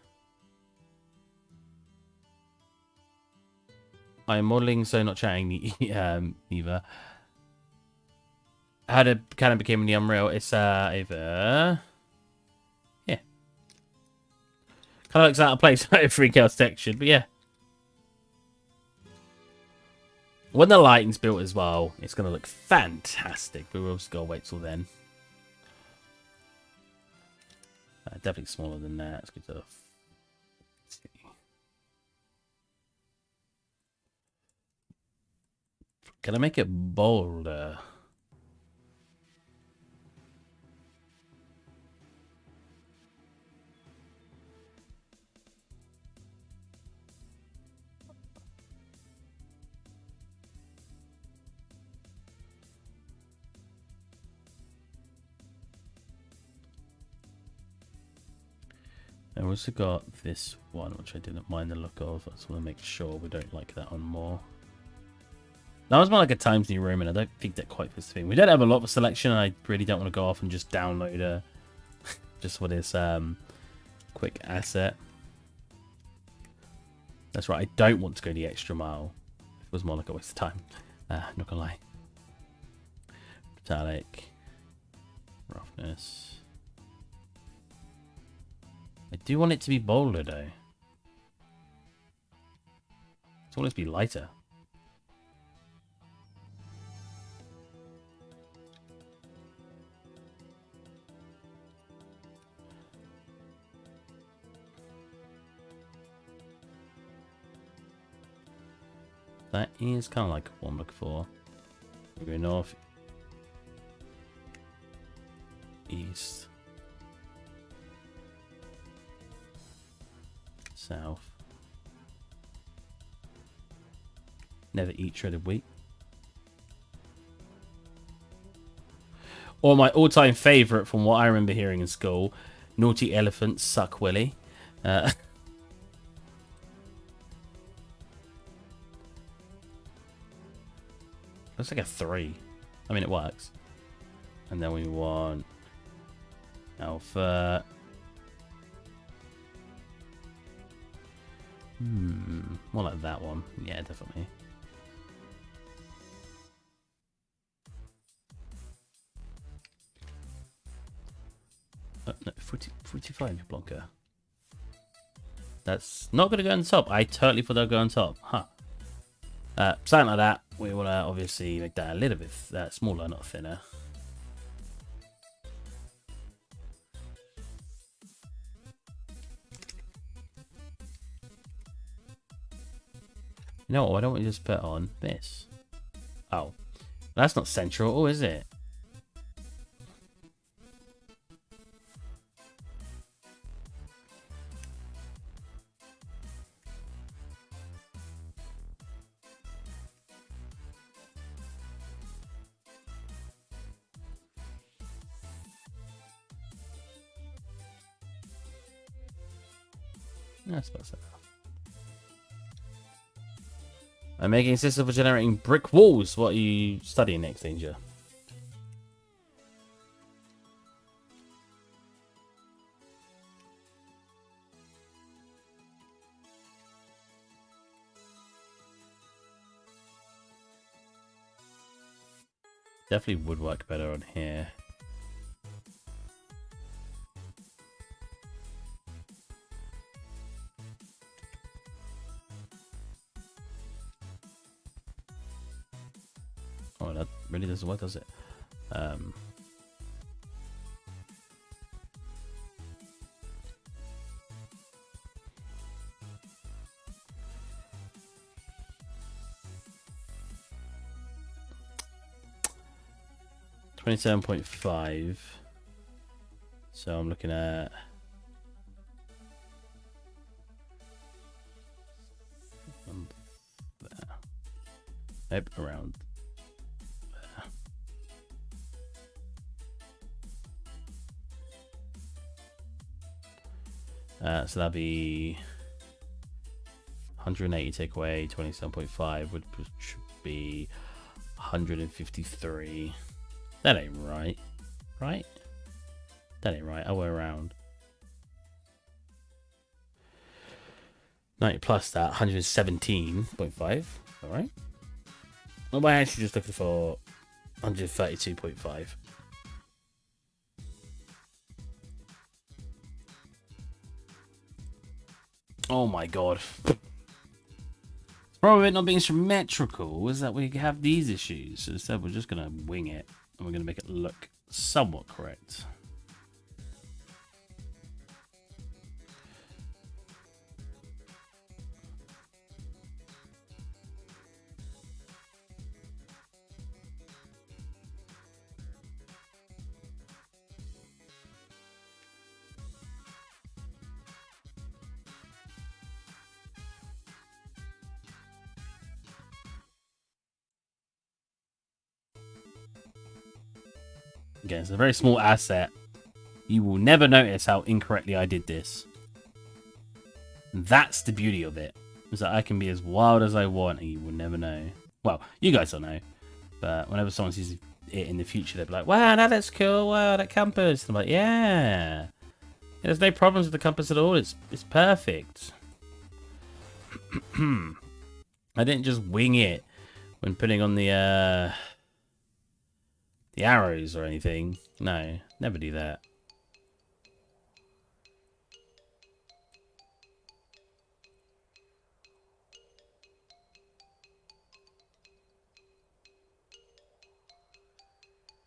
I am modeling, so not chatting either. How to kind of became the Unreal. It's either yeah, kind of looks out of place like a freak out section, but yeah. When the lighting's built as well, it's gonna look fantastic. But we've just gotta wait till then. Definitely smaller than that. Let's go to. Can I make it bolder? I've also got this one, which I didn't mind the look of. I just want to make sure we don't like that one more. That was more like a Times New Roman. I don't think that quite fits the thing. We don't have a lot of selection, and I really don't want to go off and just download a just for this quick asset. That's right. I don't want to go the extra mile. It was more like a waste of time. Not gonna lie. Metallic, roughness. I do want it to be bolder though. I want it to be lighter. That is kind of like what I'm looking for. We go north, east, south. Never eat shredded wheat. Or my all-time favourite from what I remember hearing in school, naughty elephants suck willy. Looks like a 3. I mean, it works. And then we want alpha. More like that one. Yeah, definitely. Oh, no, 45 Blanca. That's not going to go on top. I totally thought that would go on top. Huh. Something like that. We want to obviously make that a little bit smaller, not thinner. You know what? Why don't we just put on this? Oh, that's not central, oh, is it? I suppose so. I'm making a system for generating brick walls. What are you studying next, Danger? Definitely would work better on here. Oh, that really doesn't work, does it? 27.5. So I'm looking at... there. Nope, around there. So that'd be 180 take away 27.5, which should be 153. That ain't right. Right? That ain't right. I'll way around. 90 plus that, 117.5. Alright. Well, I actually just looking for 132.5. Oh my god. Problem with it not being symmetrical is that we have these issues. So instead, we're just going to wing it. And we're going to make it look somewhat correct. Again, it's a very small asset. You will never notice how incorrectly I did this. And that's the beauty of it. Is that I can be as wild as I want and you will never know. Well, you guys don't know. But whenever someone sees it in the future, they'll be like, wow, that looks cool. Wow, that compass. And I'm like, yeah. There's no problems with the compass at all. It's perfect. I didn't just wing it when putting on the arrows or anything. No, never do that.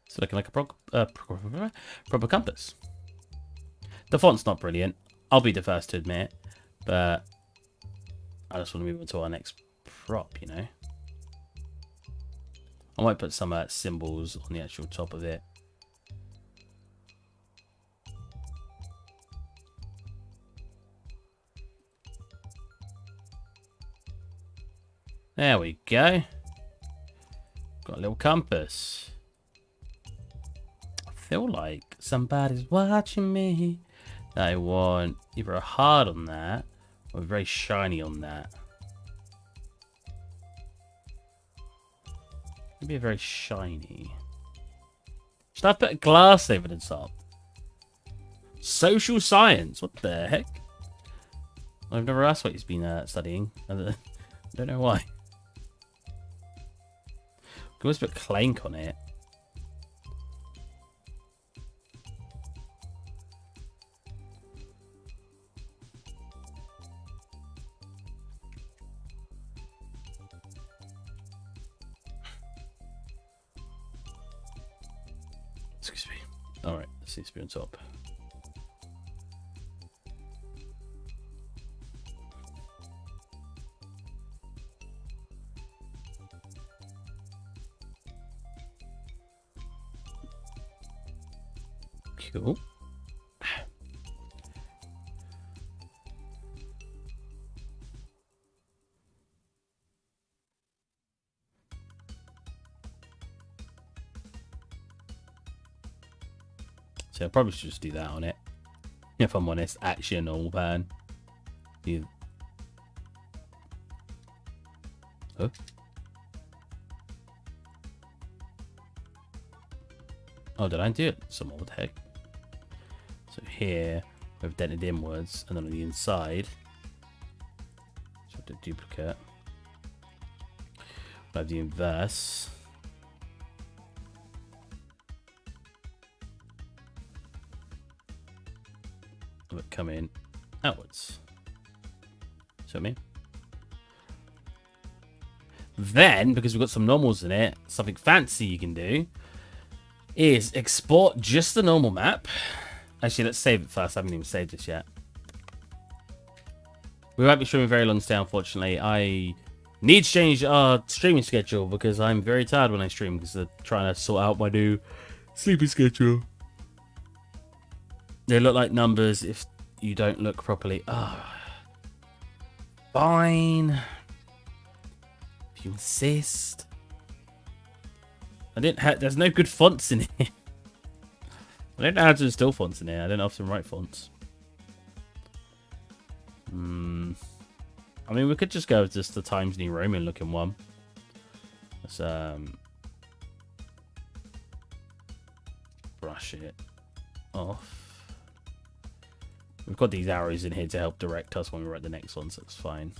It's looking like a proper compass. The font's not brilliant. I'll be the first to admit, but I just want to move on to our next prop, you know. I might put some symbols on the actual top of it. There we go. Got a little compass. I feel like somebody's watching me. I want either a hard on that or very shiny on that. Maybe a very shiny. Should I put a glass over the top? Social science. What the heck? I've never asked what he's been studying. I don't know why. Can always put clank on it. Excuse me. Alright, this needs to be on top. Cool. So I probably should just do that on it. If I'm honest, actually a normal pan. You... Oh. Oh, did I do it? Some old heck. So here, we've dented inwards, and then on the inside, so the duplicate. I have the inverse. Of it coming outwards. So I mean. Then, because we've got some normals in it, something fancy you can do is export just the normal map. Actually, let's save it first. I haven't even saved this yet. We won't be streaming very long today, unfortunately. I need to change our streaming schedule because I'm very tired when I stream because I'm trying to sort out my new Sleeping schedule. They look like numbers if you don't look properly. Ah, fine. If you insist. I didn't have. There's no good fonts in here. I don't know how to install fonts in here. I don't often write fonts. I mean, we could just go with just the Times New Roman looking one. Let's brush it off. We've got these arrows in here to help direct us when we write the next one, so it's fine.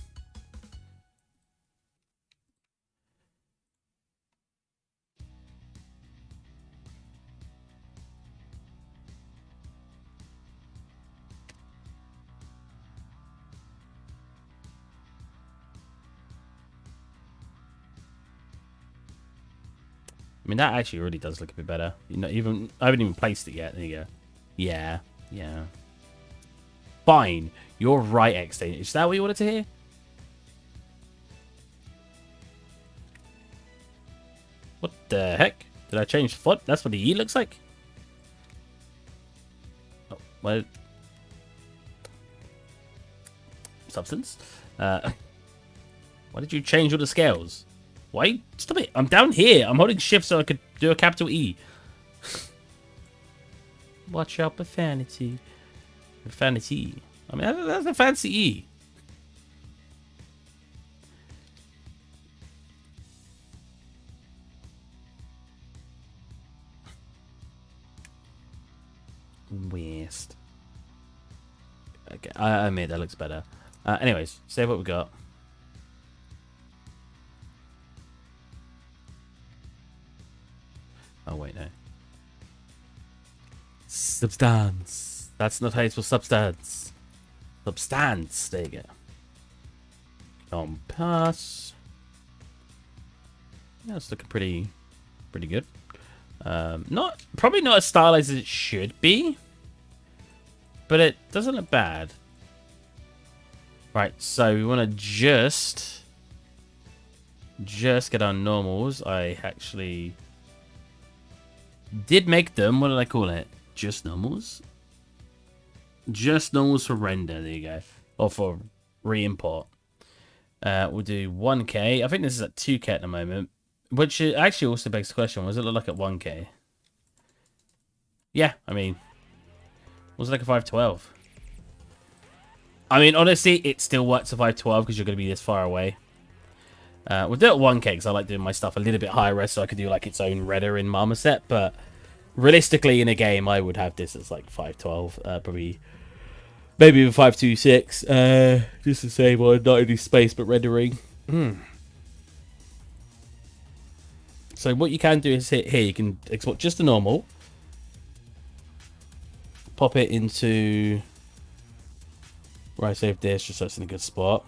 I mean, that actually really does look a bit better. You know, even I haven't even placed it yet. There you go. Yeah, yeah. Fine. You're right, X-Stain. Is that what you wanted to hear? What the heck? Did I change font? That's what the E looks like? Oh, well. Substance? Why did you change all the scales? Why? Stop it. I'm down here. I'm holding shift so I could do a capital E. Watch out, profanity. Profanity. I mean, that's a fancy E. Waste. Okay, I admit that looks better. Anyways, say what we got. Oh, wait, no. Substance. That's not how it's for substance. Substance. There you go. Compass. Yeah, it's looking pretty good. Probably not as stylized as it should be, but it doesn't look bad. Right, so we want to just get our normals. I actually did make them. What did I call it? Just normals? Just normals for render. There you go. Or for re-import. We'll do 1K. I think this is at 2K at the moment. Which actually also begs the question. What does it look like at 1K? Yeah, I mean, was it like a 512? I mean, honestly, it still works at 512 because you're going to be this far away. We'll do it at 1K because I like doing my stuff a little bit higher res so I could do like its own redder in Marmoset. But realistically, in a game, I would have this as like 512. Probably, maybe even 526. Just to say, well, not only space but rendering. So what you can do is hit here. You can export just the normal. Pop it into where I saved this, just so it's in a good spot.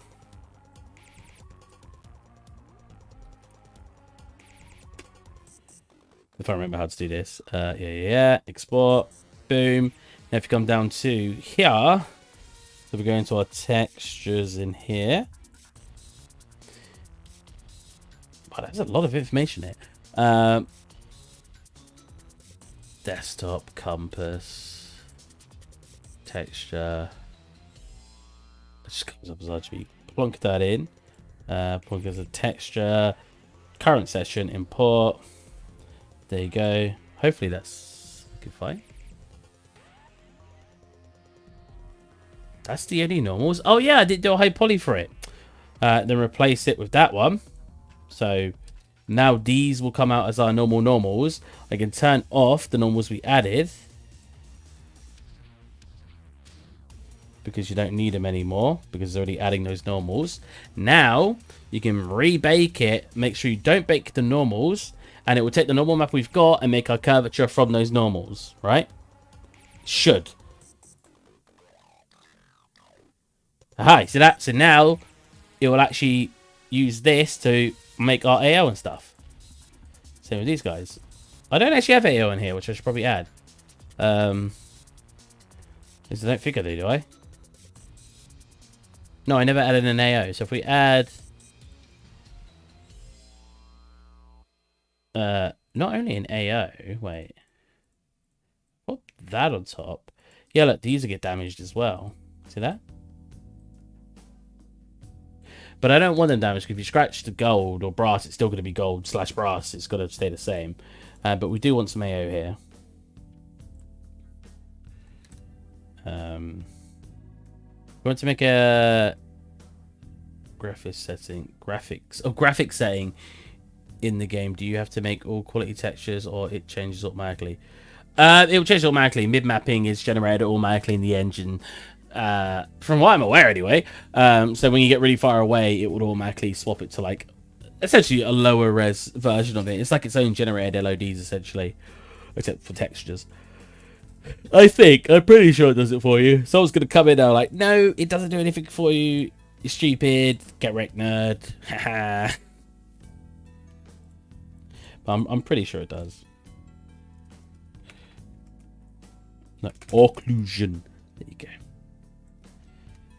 If I remember how to do this. Yeah. Export. Boom. Now if you come down to here, so we go into our textures in here. Wow, there's a lot of information here. Desktop, compass, texture. It just comes up as RGB. Plonk that in. Plonk as a texture. Current session, import. There you go. Hopefully that's looking fine. That's the only normals. Oh yeah, I did do a high poly for it. Then replace it with that one. So now these will come out as our normal normals. I can turn off the normals we added because you don't need them anymore because it's already adding those normals. Now you can rebake it. Make sure you don't bake the normals, and it will take the normal map we've got and make our curvature from those normals, right? Should. Aha, see that? So now it will actually use this to make our AO and stuff. Same with these guys. I don't actually have AO in here, which I should probably add. I don't think I do I? No, I never added an AO. So if we add not only an AO, wait. that on top. Yeah, look, these will get damaged as well. See that? But I don't want them damaged, because if you scratch the gold or brass, it's still going to be gold / brass. It's got to stay the same. But we do want some AO here. We want to make a graphics setting in the game. Do you have to make all quality textures, or it changes automatically? It will change automatically. Mid mapping is generated automatically in the engine. From what I'm aware anyway. So when you get really far away, it would automatically swap it to like essentially a lower res version of it. It's like its own generated LODs essentially, except for textures. I'm pretty sure it does it for you. Someone's gonna come in now like, no, it doesn't do anything for you. You're stupid. Get wrecked, nerd. Haha. I'm pretty sure it does. No, occlusion. There you go.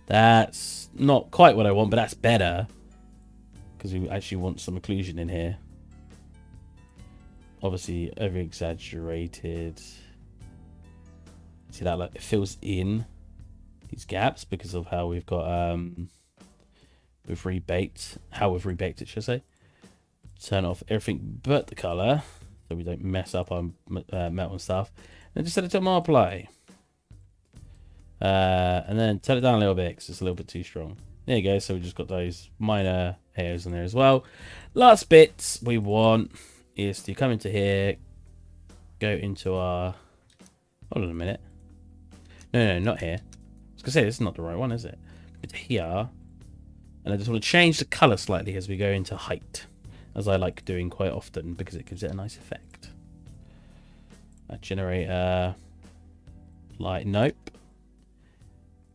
That's not quite what I want, but that's better. Because we actually want some occlusion in here. Obviously, over-exaggerated. See that? Like, it fills in these gaps because of how we've got... we've rebaked. How we've rebaked it, should I say. Turn off everything but the colour. So we don't mess up our metal and stuff. And just set it to multiply. And then turn it down a little bit because it's a little bit too strong. There you go. So we just got those minor hairs in there as well. Last bit we want is to come into here, go into our... Hold on a minute. No, not here. I was going to say, this is not the right one, is it? Into here. And I just want to change the colour slightly as we go into height. As I like doing quite often because it gives it a nice effect. Generate light. Nope.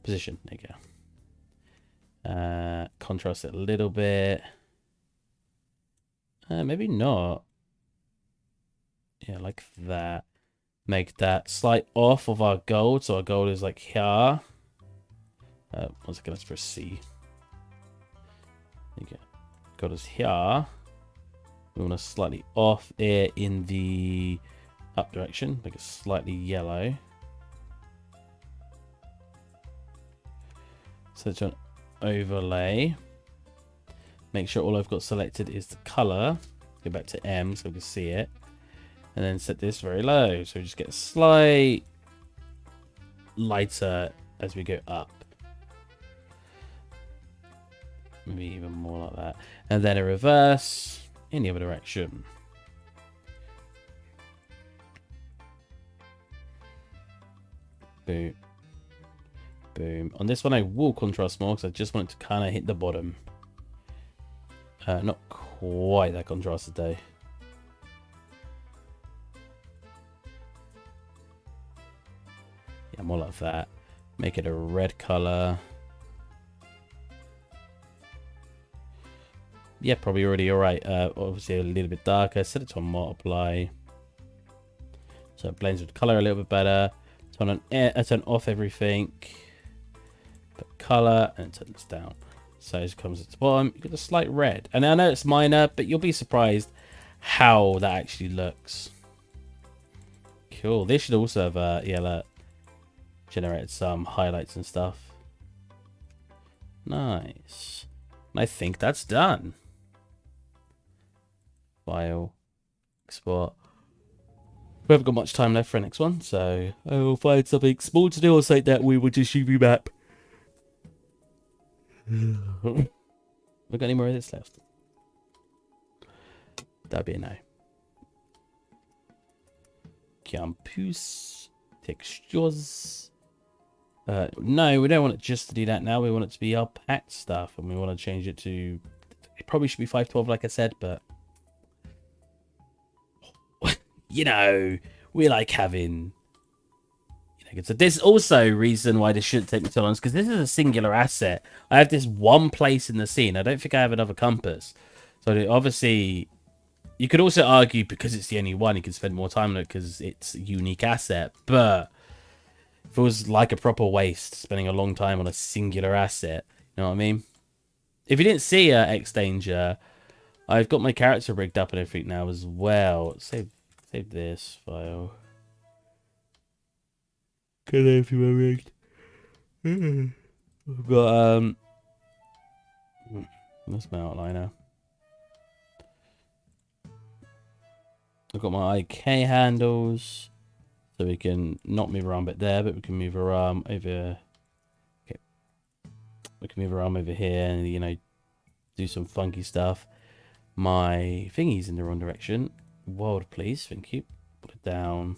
Position. There you go. Contrast it a little bit. Maybe not. Yeah, like that. Make that slight off of our gold. So our gold is like here. 1 second, let's press C. There you go. Gold is here. We want to slightly off it in the up direction, make it slightly yellow. So to an overlay. Make sure all I've got selected is the color. Go back to M so we can see it. And then set this very low. So we just get a slight lighter as we go up. Maybe even more like that. And then a reverse in the other direction. Boom. Boom. On this one I will contrast more because I just want it to kind of hit the bottom. Not quite that contrasted though. Yeah, more like that. Make it a red color. Yeah, probably already alright. Obviously a little bit darker. Set it to a multiply. So it blends with the color a little bit better. Turn off everything. Put color and turn this down. So as it comes at the bottom, you get a slight red. And I know it's minor, but you'll be surprised how that actually looks. Cool. This should also have yellow generated some highlights and stuff. Nice. And I think that's done. File, export. We haven't got much time left for the next one, so I will find something small to do or say that we will just UV map. We got any more of this left? That'd be a no. Campus textures. No, we don't want it just to do that now. We want it to be our packed stuff, and we want to change it to. It probably should be 512, like I said, but you know, we like having. So there's also a reason why this shouldn't take me so long, because this is a singular asset. I have this one place in the scene. I don't think I have another compass. So obviously, you could also argue because it's the only one, you can spend more time on it because it's a unique asset. But if it was like a proper waste, spending a long time on a singular asset, you know what I mean? If you didn't see X Danger, I've got my character rigged up and everything now as well. Save this file. Can I feel rigged? But that's my outliner. I've got my IK handles, so we can not move around bit there, but we can move around over. Okay, we can move around over here, and you know, do some funky stuff. My thingy's in the wrong direction. World, please, thank you. Put it down.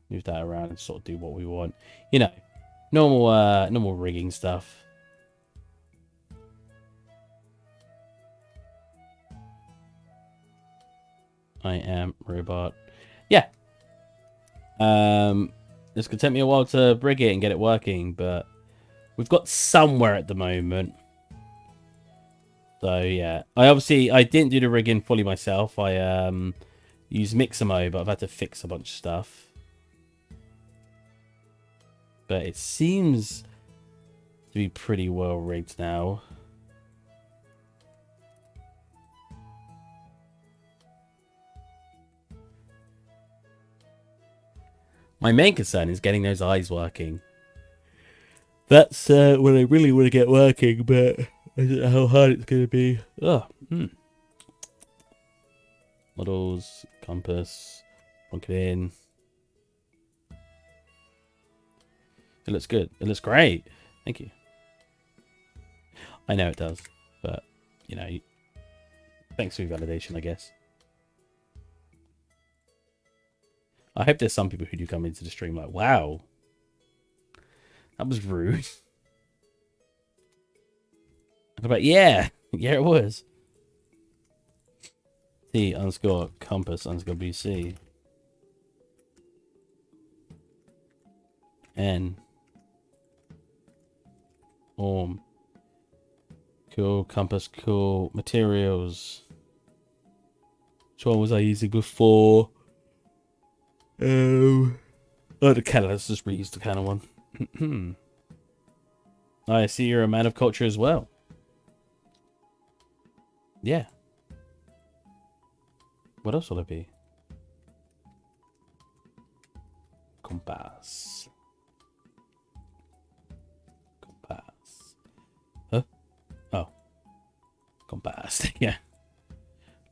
Move that around and sort of do what we want. You know, normal rigging stuff. I am robot. Yeah. This could take me a while to rig it and get it working, but we've got somewhere at the moment. So yeah, I didn't do the rigging fully myself. I used Mixamo, but I've had to fix a bunch of stuff. But it seems to be pretty well rigged now. My main concern is getting those eyes working. That's what I really want to get working, but I don't know how hard it's going to be. Models, compass, plunk it in. It looks good. It looks great. Thank you. I know it does, but, you know, thanks for your validation, I guess. I hope there's some people who do come into the stream like, wow, that was rude. But yeah, it was. T underscore compass underscore BC. N. Cool, compass, cool. Materials. Which one was I using before? Oh, the Canon. Let's just reuse the Canon one. I see you're a man of culture as well. Yeah. What else will it be? Compass. Compass. Huh? Oh. Compass. Yeah.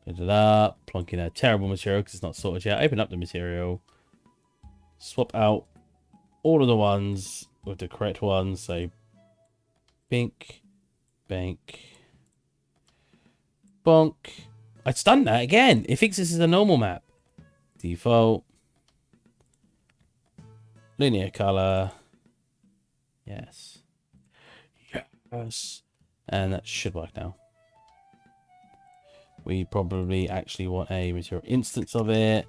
Load it up. Plunk in a terrible material because it's not sorted yet. Open up the material. Swap out all of the ones with the correct ones. So, bink, bank, bonk. It's done that again. It thinks this is a normal map. Default. Linear color. Yes. Yes. And that should work now. We probably actually want a material instance of it.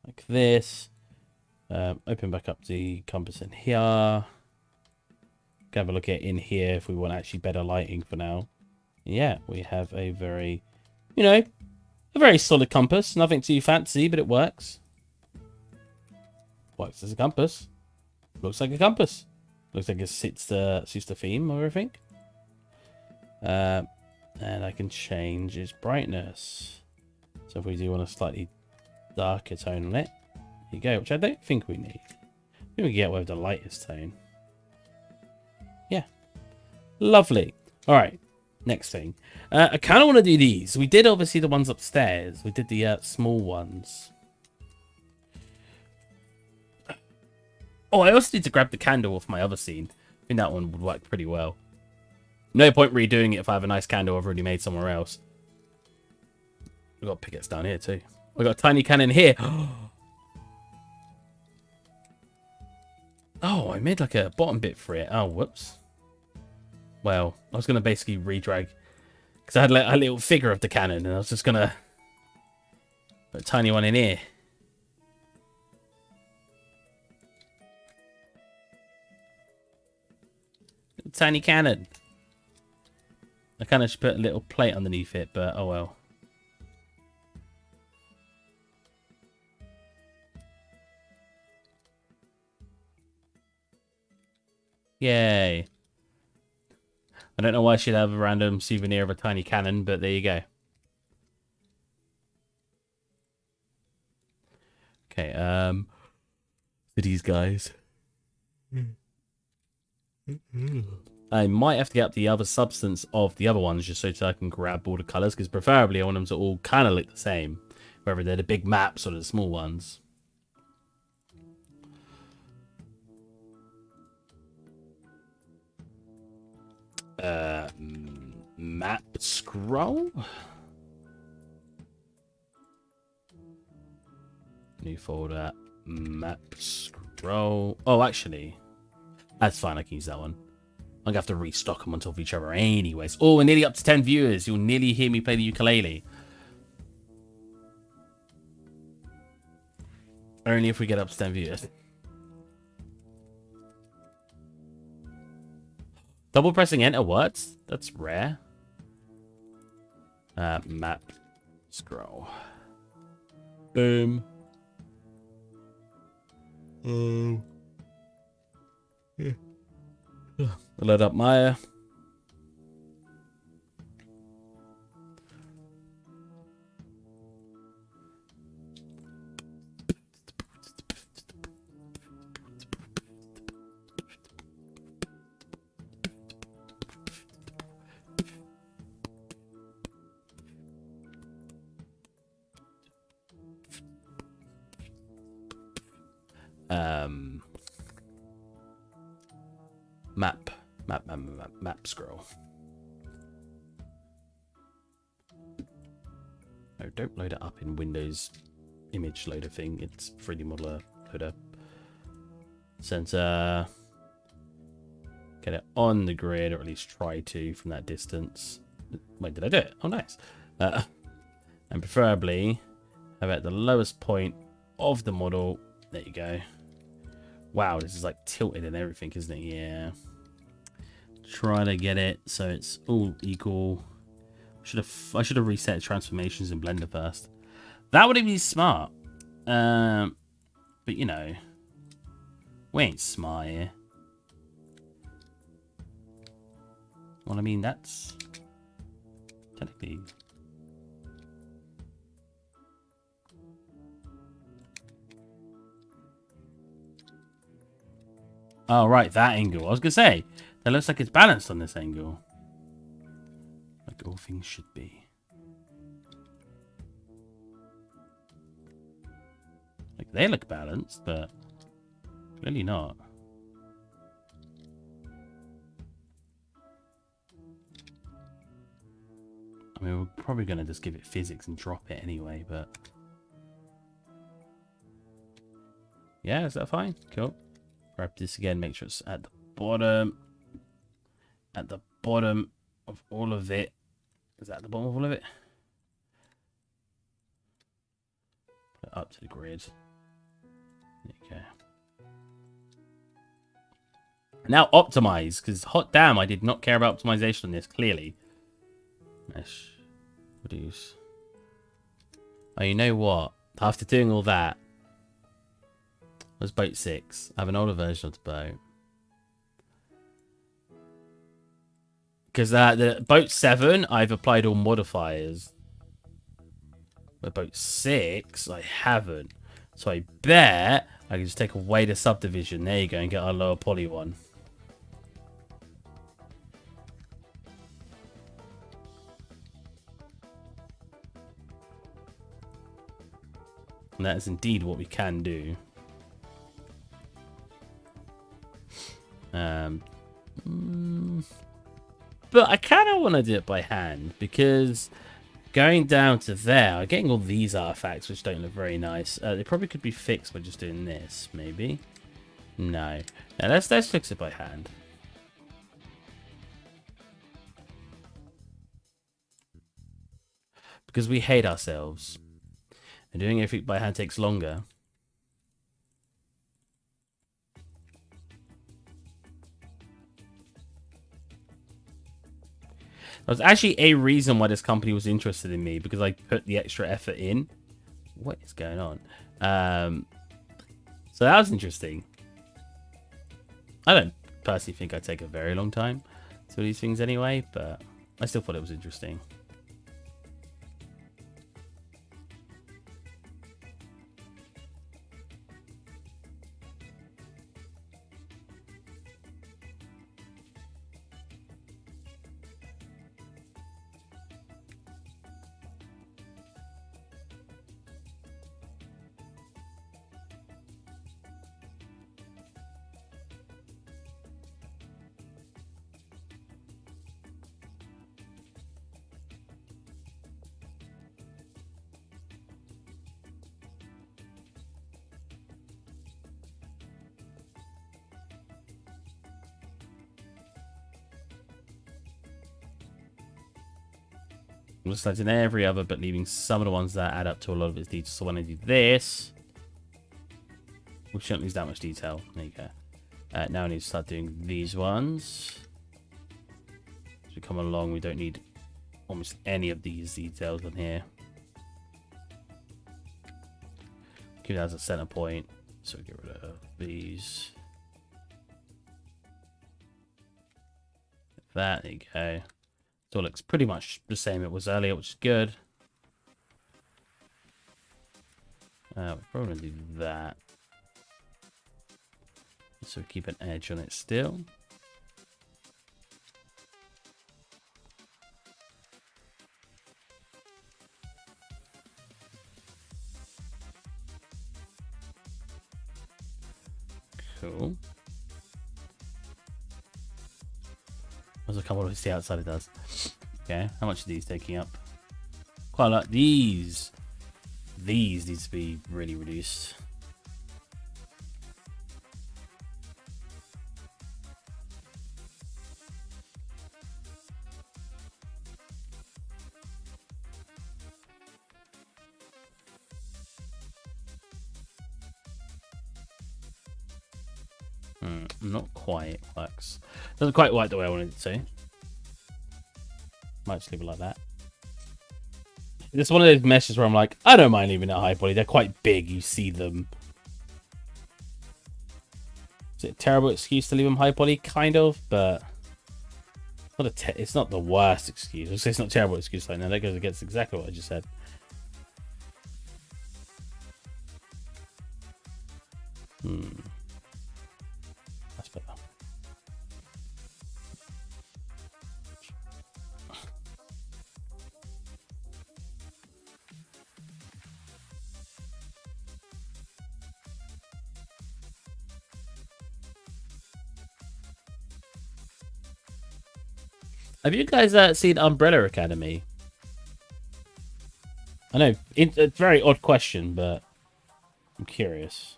Like this. Open back up the compass in here. Have a look at it in here if we want actually better lighting for now. Yeah, we have a very, you know, a very solid compass. Nothing too fancy, but it works. Works as a compass. Looks like a compass. Looks like it suits the theme of everything. And I can change its brightness. So if we do want a slightly darker tone on it, there you go, which I don't think we need. I think we can get away with the lightest tone. Yeah. Lovely. All right. Next thing. I kind of want to do these. We did obviously the ones upstairs. We did the small ones. Oh, I also need to grab the candle off my other scene. I think that one would work pretty well. No point redoing it if I have a nice candle I've already made somewhere else. We've got pickets down here too. We've got a tiny cannon here. Oh, I made like a bottom bit for it. Oh, whoops. Well, I was going to basically redrag. Because I had a little figure of the cannon. And I was just going to put a tiny one in here. Tiny cannon. I kind of should put a little plate underneath it, but oh well. Yay. I don't know why I should have a random souvenir of a tiny cannon, but there you go. Okay, for these guys. I might have to get up the other substance of the other ones just so I can grab all the colours, because preferably I want them to all kind of look the same, whether they're the big maps or the small ones. Map scroll? New folder, map scroll. Oh, actually, that's fine. I can use that one. I'm gonna have to restock them on top of each other anyways. Oh, we're nearly up to 10 viewers. You'll nearly hear me play the ukulele. Only if we get up to 10 viewers. Double pressing enter works? That's rare. Map scroll. Boom. Yeah. Load up Maya. Map scroll. No, don't load it up in Windows image loader thing. It's 3D modeler loader. Center. Get it on the grid, or at least try to from that distance. Wait, did I do it? Oh, nice. And preferably have it at the lowest point of the model. There you go. Wow, this is like tilted and everything, isn't it? Yeah. Try to get it so it's all equal. I should have reset transformations in Blender first. That would be smart. But you know, we ain't smart here. Well, I mean, that's technically. Oh, right, that angle. I was gonna say that looks like it's balanced on this angle, like all things should be. Like they look balanced, but really not. I mean, we're probably gonna just give it physics and drop it anyway, but yeah, is that fine? Cool. Grab this again, make sure it's at the bottom. At the bottom of all of it. Is that at the bottom of all of it? Put it up to the grid. There you go. Now optimize, because hot damn, I did not care about optimization on this, clearly. Mesh. Reduce. Oh, you know what? After doing all that, was boat 6. I have an older version of the boat. Because the boat 7, I've applied all modifiers. But boat 6, I haven't. So I bet I can just take away the subdivision. There you go, and get our lower poly one. And that is indeed what we can do. But I kind of want to do it by hand, because going down to there, I'm getting all these artifacts which don't look very nice. They probably could be fixed by just doing this, maybe. No. Now let's fix it by hand. Because we hate ourselves. And doing everything by hand takes longer. There was actually a reason why this company was interested in me, because I put the extra effort in. What is going on? So that was interesting. I don't personally think I'd take a very long time to do these things anyway, but I still thought it was interesting. I'm just selecting every other, but leaving some of the ones that add up to a lot of its details. So when I do this, we shouldn't lose that much detail. There you go. Now I need to start doing these ones. As we come along, we don't need almost any of these details on here. Keep that as a center point. So get rid of these. That, there you go. So it looks pretty much the same it was earlier, which is good. We're probably going to do that. So we keep an edge on it still. Cool. There's a couple of the outside it does. Okay, how much are these taking up? Quite a lot. These need to be really reduced. Not quite works. Doesn't quite work the way I wanted it to. Might just leave it like that. It's one of those meshes where I'm like, I don't mind leaving it high poly. They're quite big. You see them. Is it a terrible excuse to leave them high poly? Kind of, but it's not the worst excuse. I'll say it's not a terrible excuse. Like, no, that goes against exactly what I just said. That's better. Have you guys seen Umbrella Academy? I know it's a very odd question, but I'm curious.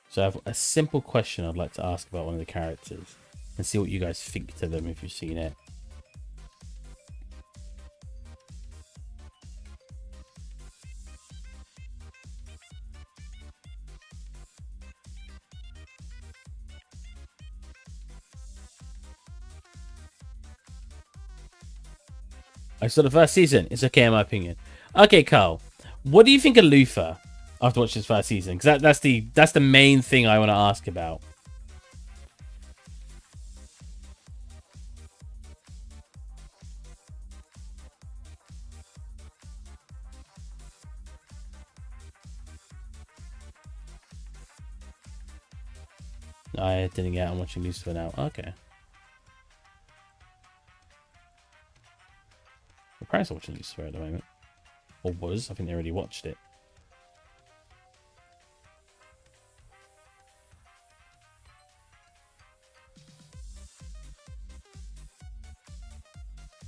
So I have a simple question I'd like to ask about one of the characters and see what you guys think to them if you've seen it. I saw the first season. It's okay in my opinion. Okay, Carl. What do you think of Luther after watching his first season? Because that's the main thing I want to ask about. I didn't get. I'm watching Lucifer now. Okay. The parents are watching Lucifer at the moment, or was. I think they already watched it.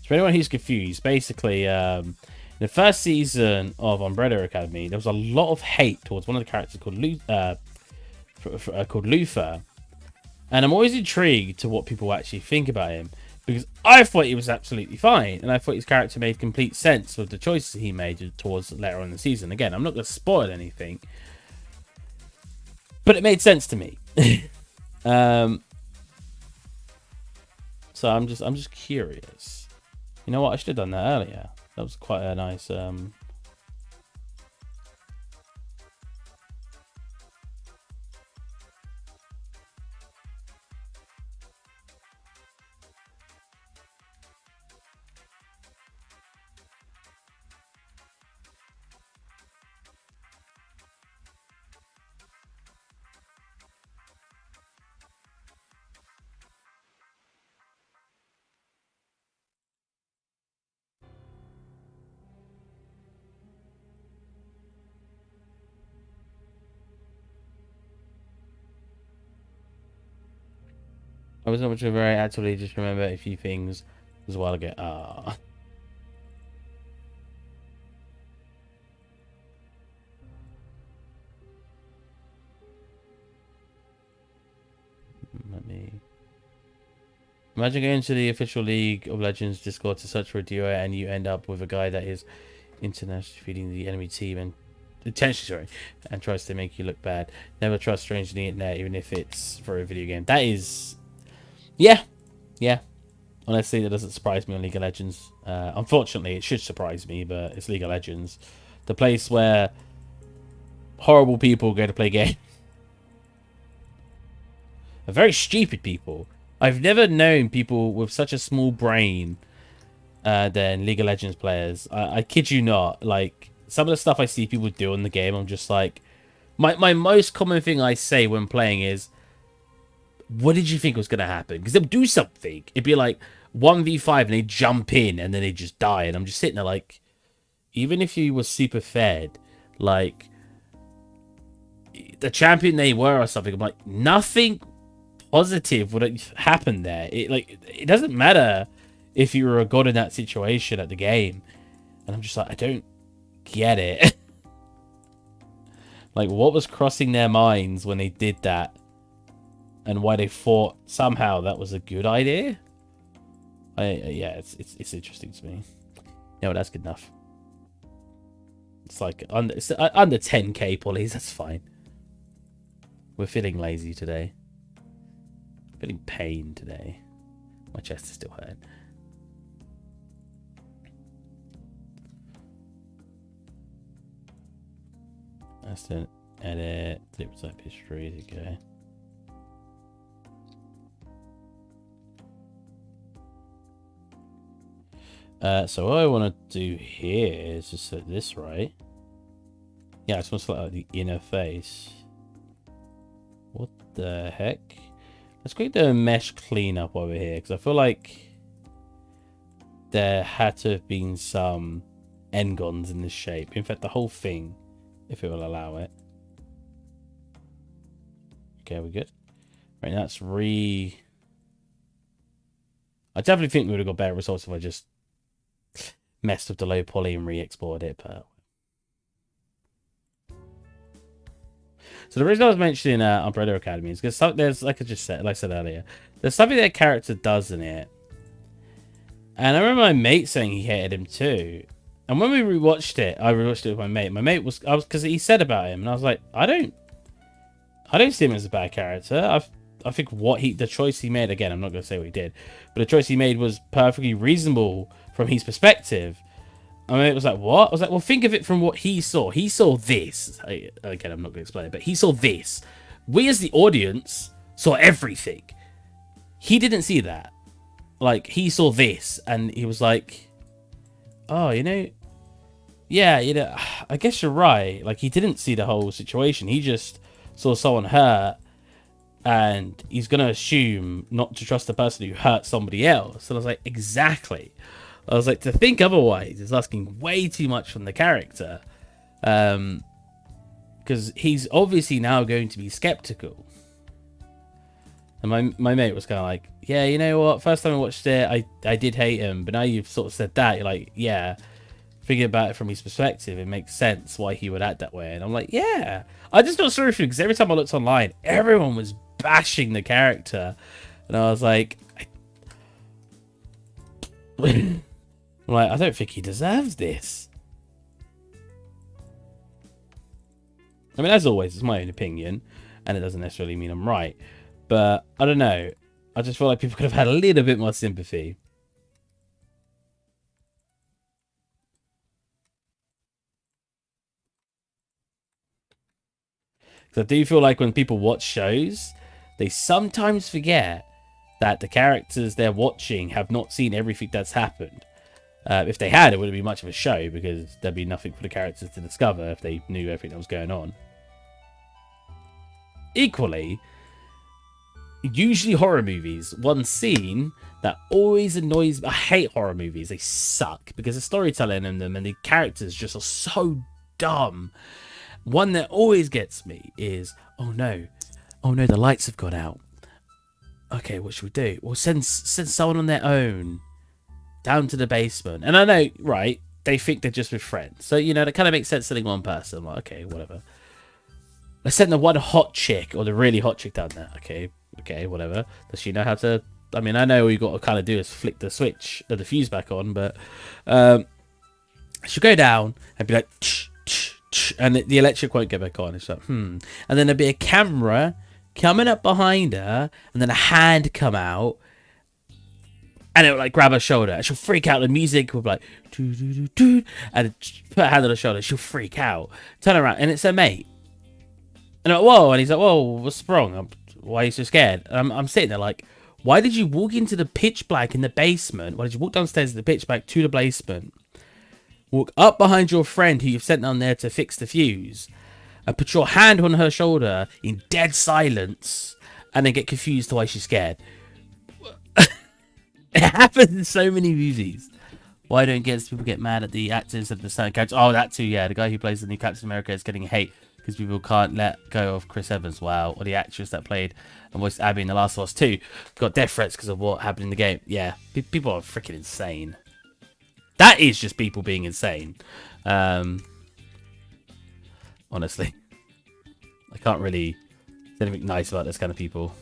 So for anyone who's confused, basically, in the first season of Umbrella Academy, there was a lot of hate towards one of the characters called Luther, and I'm always intrigued to what people actually think about him, because I thought he was absolutely fine, and I thought his character made complete sense with the choices he made towards later on in the season. Again, I'm not going to spoil anything, but it made sense to me. So I'm just curious. You know what? I should have done that earlier. That was quite a nice. I was not much of a very actually just remember a few things as a while ago. Ah. Imagine going to the official League of Legends Discord to search for a duo and you end up with a guy that is internationally feeding the enemy team and intentionally, and tries to make you look bad. Never trust strangers on the internet, even if it's for a video game. That is, yeah. Honestly, that doesn't surprise me on League of Legends. Unfortunately, it should surprise me, but it's League of Legends, the place where horrible people go to play games. Very stupid people. I've never known people with such a small brain than League of Legends players. I kid you not. Like, some of the stuff I see people do in the game, I'm just like... My most common thing I say when playing is, what did you think was going to happen? Because they'll do something. It'd be like 1v5 and they jump in and then they just die. And I'm just sitting there like, even if you were super fed, like, the champion they were or something, I'm like, nothing positive would have happened there. It doesn't matter if you were a god in that situation at the game. And I'm just like, I don't get it. Like, what was crossing their minds when they did that? And why they thought somehow that was a good idea? Yeah, it's interesting to me. Yeah, well, that's good enough. It's like under 10k polys, that's fine. We're feeling lazy today. Feeling pain today. My chest is still hurting. That's to edit. Flip type history. There you go. So what I want to do here is just set this right. Yeah, I just want to select the inner face. What the heck? Let's quickly do a mesh cleanup over here, because I feel like there had to have been some n-gons in this shape. In fact, the whole thing, if it will allow it. Okay, we're good. Right, that's I definitely think we would have got better results if I just messed with the low poly and re-exported it, but... So the reason I was mentioning Umbrella Academy is because there's, like I said earlier, there's something that character does in it. And I remember my mate saying he hated him too. And when we rewatched it, I rewatched it with my mate. My mate was, because he said about him, and I was like, I don't see him as a bad character. I think the choice he made, again, I'm not going to say what he did, but the choice he made was perfectly reasonable from his perspective. I mean, it was like, what? I was like, well, think of it from what he saw. He saw this. Again, I'm not going to explain it, but he saw this. We as the audience saw everything. He didn't see that. Like, he saw this, and he was like, oh, yeah, I guess you're right. Like, he didn't see the whole situation. He just saw someone hurt, and he's going to assume not to trust the person who hurt somebody else. And I was like, exactly. I was like, to think otherwise is asking way too much from the character. Because he's obviously now going to be skeptical. And my mate was kind of like, yeah, you know what? First time I watched it, I did hate him. But now you've sort of said that, you're like, yeah. Thinking about it from his perspective, it makes sense why he would act that way. And I'm like, yeah. I just felt sorry for him because every time I looked online, everyone was bashing the character. And I was like... I'm like, I don't think he deserves this. I mean, as always, it's my own opinion, and it doesn't necessarily mean I'm right. But, I don't know. I just feel like people could have had a little bit more sympathy. Because I do feel like when people watch shows, they sometimes forget that the characters they're watching have not seen everything that's happened. If they had, it wouldn't be much of a show because there'd be nothing for the characters to discover if they knew everything that was going on. Equally, usually horror movies, one scene that always annoys me. I hate horror movies. They suck because the storytelling in them and the characters just are so dumb. One that always gets me is, oh no, the lights have gone out. Okay, what should we do? Well, send someone on their own down to the basement. And I know, right, they think they're just with friends. So, that kind of makes sense sending one person. I'm like, okay, whatever. Let's send the one hot chick or the really hot chick down there. Okay, whatever. Does she know how to I mean, I know all you got to kind of do is flick the switch or the fuse back on, but she'll go down and be like, tsh, tsh, tsh, and the electric won't get back on. It's like, and then there'll be a camera coming up behind her, and then a hand come out, and it'll like grab her shoulder, and she'll freak out. The music will be like, doo, doo, doo, doo, and put her hand on her shoulder. She'll freak out, turn around, and it's her mate. And I'm like, whoa, and he's like, whoa, what's wrong? Why are you so scared? And I'm sitting there like, why did you walk into the pitch black in the basement? Why did you walk downstairs to the pitch black to the basement? Walk up behind your friend who you've sent down there to fix the fuse, and put your hand on her shoulder in dead silence, and then get confused to why she's scared. It happens in so many movies. Why don't people get mad at the actors of the certain characters? Oh, that too, yeah. The guy who plays the new Captain America is getting hate because people can't let go of Chris Evans. Wow. Or the actress that played and voiced Abby in The Last of Us 2 got death threats because of what happened in the game. Yeah, people are freaking insane. That is just people being insane. Honestly. I can't really say anything nice about this kind of people.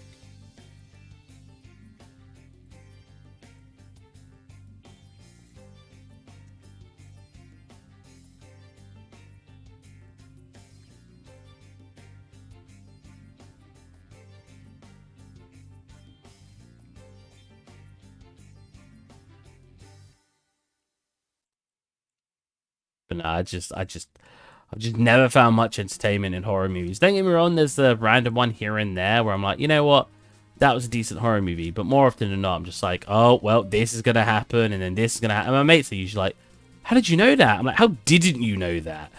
But no, I've just never found much entertainment in horror movies. Don't get me wrong, there's the random one here and there where I'm like, you know what? That was a decent horror movie. But more often than not, I'm just like, oh, well, this is going to happen, and then this is going to happen. And my mates are usually like, how did you know that? I'm like, how didn't you know that?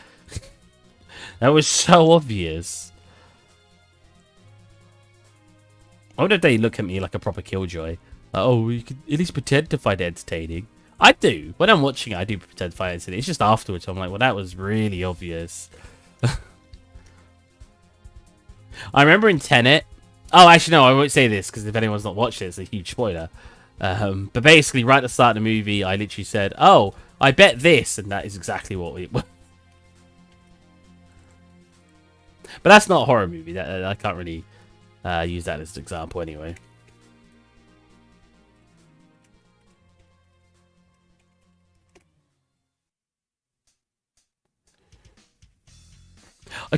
That was so obvious. I wonder if they look at me like a proper killjoy. Like, oh, you can at least pretend to find it entertaining. I do. When I'm watching it, I do pretend to find it entertaining. It's just afterwards, I'm like, well, that was really obvious. I remember in Tenet. Oh, actually, no, I won't say this, because if anyone's not watched it, it's a huge spoiler. But basically, right at the start of the movie, I literally said, oh, I bet this, and that is exactly what we... But that's not a horror movie. That I can't really use that as an example anyway.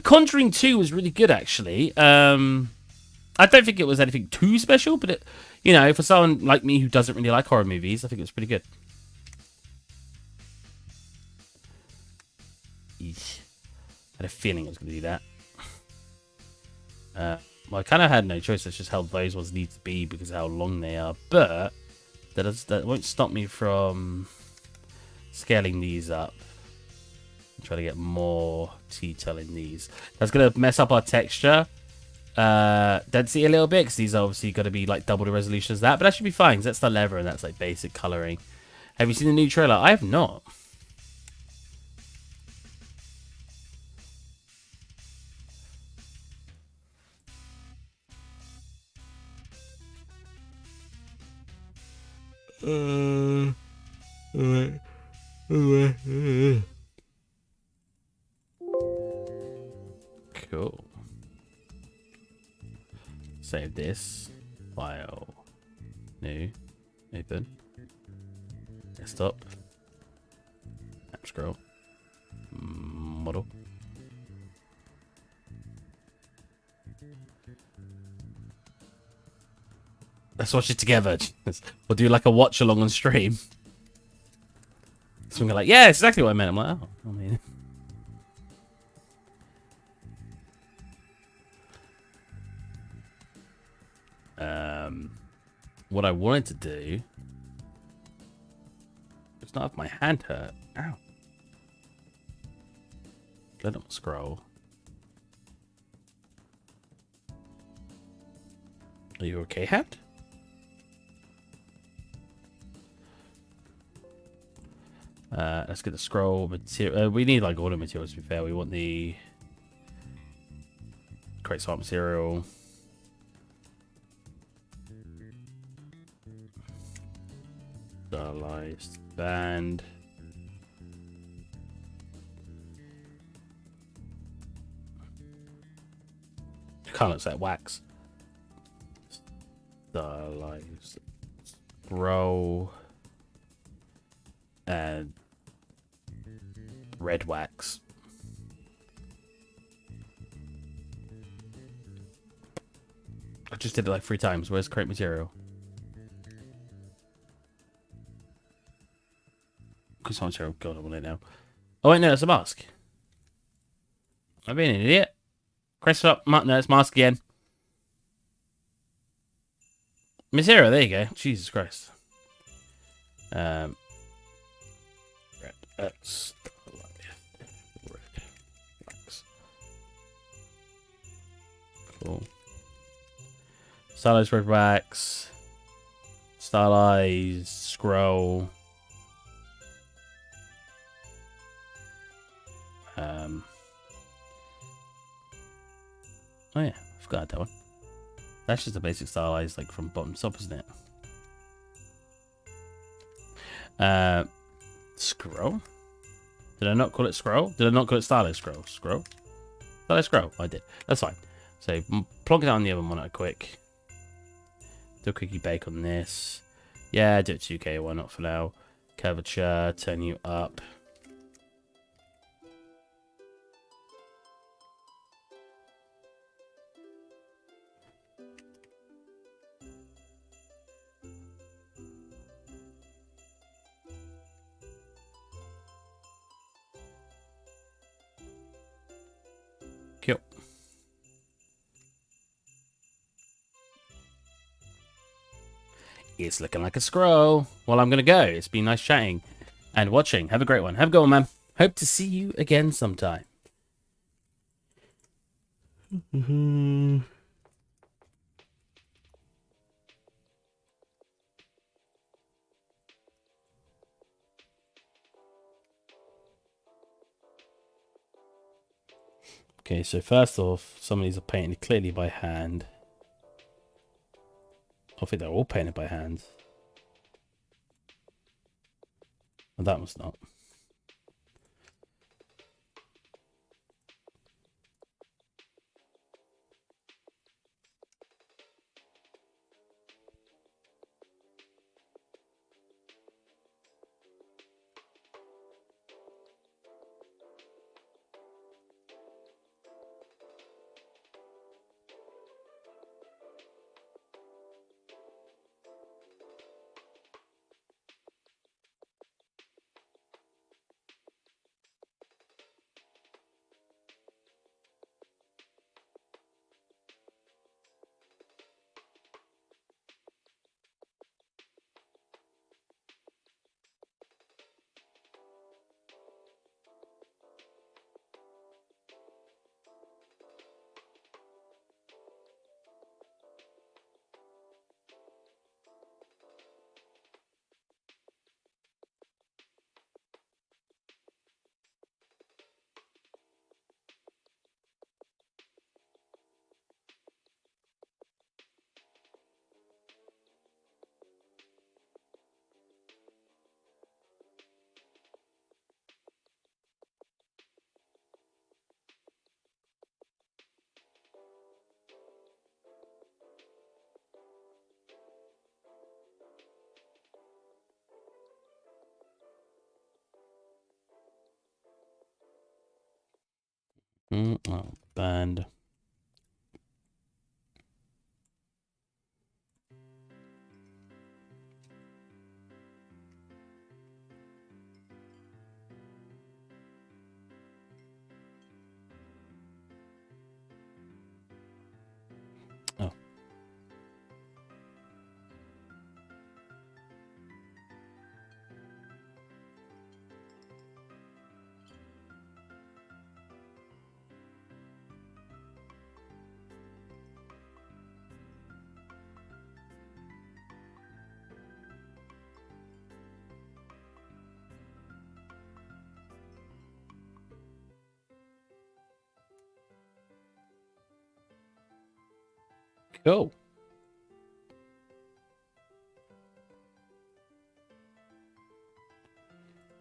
Conjuring 2 was really good, actually. I don't think it was anything too special, but it, you know, for someone like me who doesn't really like horror movies, I think it was pretty good. Eesh. I had a feeling I was going to do that. Well, I kind of had no choice. That's just how those ones need to be because of how long they are. But that won't stop me from scaling these up. Try to get more detail in these. That's going to mess up our texture density a little bit because these are obviously going to be like double the resolution as that. But that should be fine because that's the leather and that's like basic coloring. Have you seen the new trailer? I have not. Cool. Save this. File. New. Open. Desktop. App scroll. Model. Let's watch it together. We'll do like a watch along on stream. So we're like, yeah, it's exactly what I meant. I'm like, oh, I mean. What I wanted to do is not have my hand hurt. Ow. Let them scroll. Are you okay, hand? Let's get the scroll material. We need like all the materials to be fair. We want the create smart material. Stylized band. Kind of looks like wax. Stylized scroll, and red wax. I just did it like 3 times. Where's create material? Because material. God, I want it now. Oh wait, no, it's a mask. Am I being an idiot? Crest up. No, it's mask again. Material. There you go. Jesus Christ. Red X. Red X. Cool. Stylized red wax. Stylized scroll. Oh yeah, I forgot that one. That's just a basic stylized, like from bottom to top, isn't it? Scroll? Did I not call it scroll? Did I not call it stylized scroll? Scroll? Stylized scroll? I did. That's fine. So plonk it on the other monitor quick. Do a quickie bake on this. Yeah, do it 2K, why not for now? Curvature, turn you up. Cool. It's looking like a scroll. Well, I'm going to go. It's been nice chatting and watching. Have a great one. Have a good one, man. Hope to see you again sometime. Okay, so first off, some of these are painted clearly by hand. I think they're all painted by hand. And that one's not. Oh, band. Oh. Cool.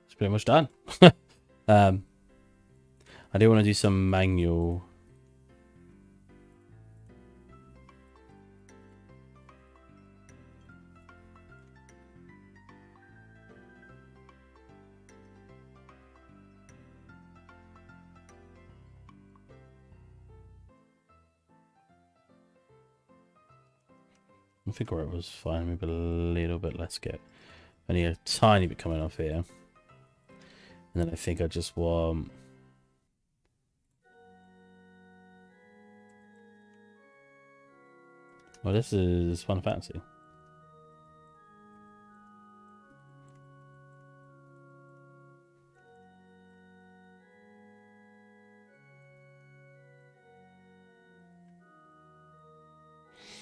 It's pretty much done. I do want to do some manual. think where it was fine. Maybe a little bit less get. Only a tiny bit coming off here. And then I think I just want... Well, this is fun fancy.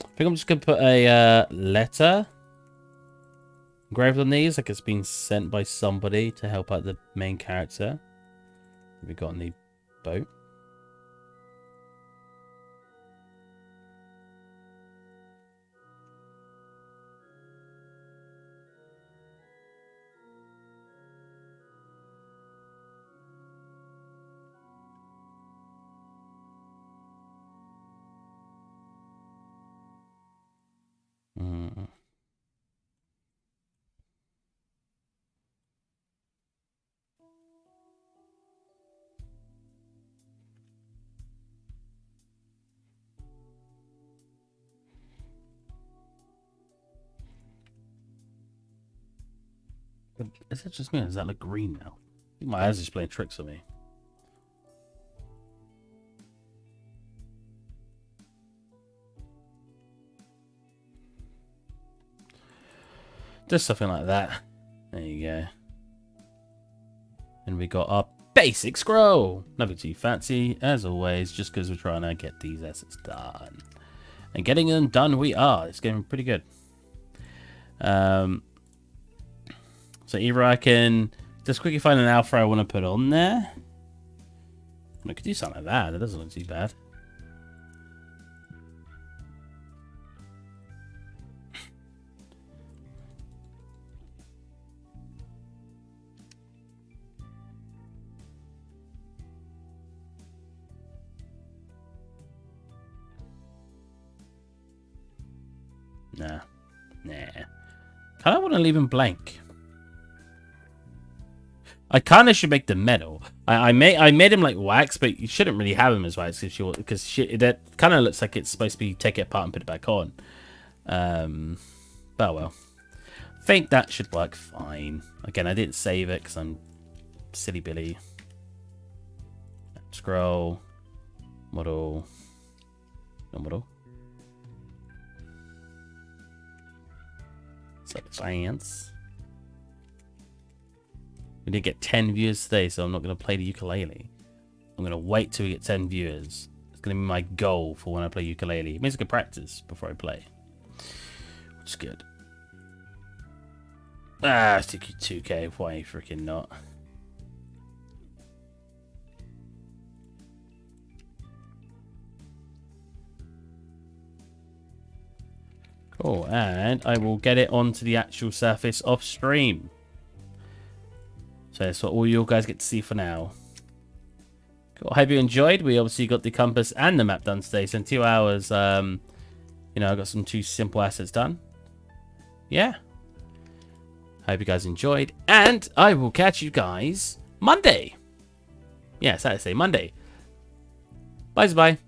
I think I'm just going to put a letter engraved on these, like it's been sent by somebody to help out the main character. We got on the boat. Is that just me or does that look green now? I think my eyes are just playing tricks on me. Just something like that. There you go. And we got our basic scroll. Nothing too fancy, as always, just because we're trying to get these assets done. And getting them done we are. It's getting pretty good. So either I can just quickly find an alpha I want to put on there. I could do something like that. That doesn't look too bad. Nah. Kind of want to leave him blank. I kind of should make the metal. I made him like wax, but you shouldn't really have him as wax because that kind of looks like it's supposed to be take it apart and put it back on. But well, I think that should work fine. Again, I didn't save it because I'm silly Billy. Scroll, model, no model. Science. We did get 10 viewers today, so I'm not going to play the ukulele. I'm going to wait till we get 10 viewers. It's going to be my goal for when I play ukulele. It means I can practice before I play, which is good. Ah, stick you 2K. Why freaking not? Cool, and I will get it onto the actual surface off stream. So that's what all you guys get to see for now. Cool. I hope you enjoyed. We obviously got the compass and the map done today. So in 2 hours, you know, I got some 2 simple assets done. Yeah. Hope you guys enjoyed. And I will catch you guys Monday. Yeah, Saturday, Monday. Bye-bye.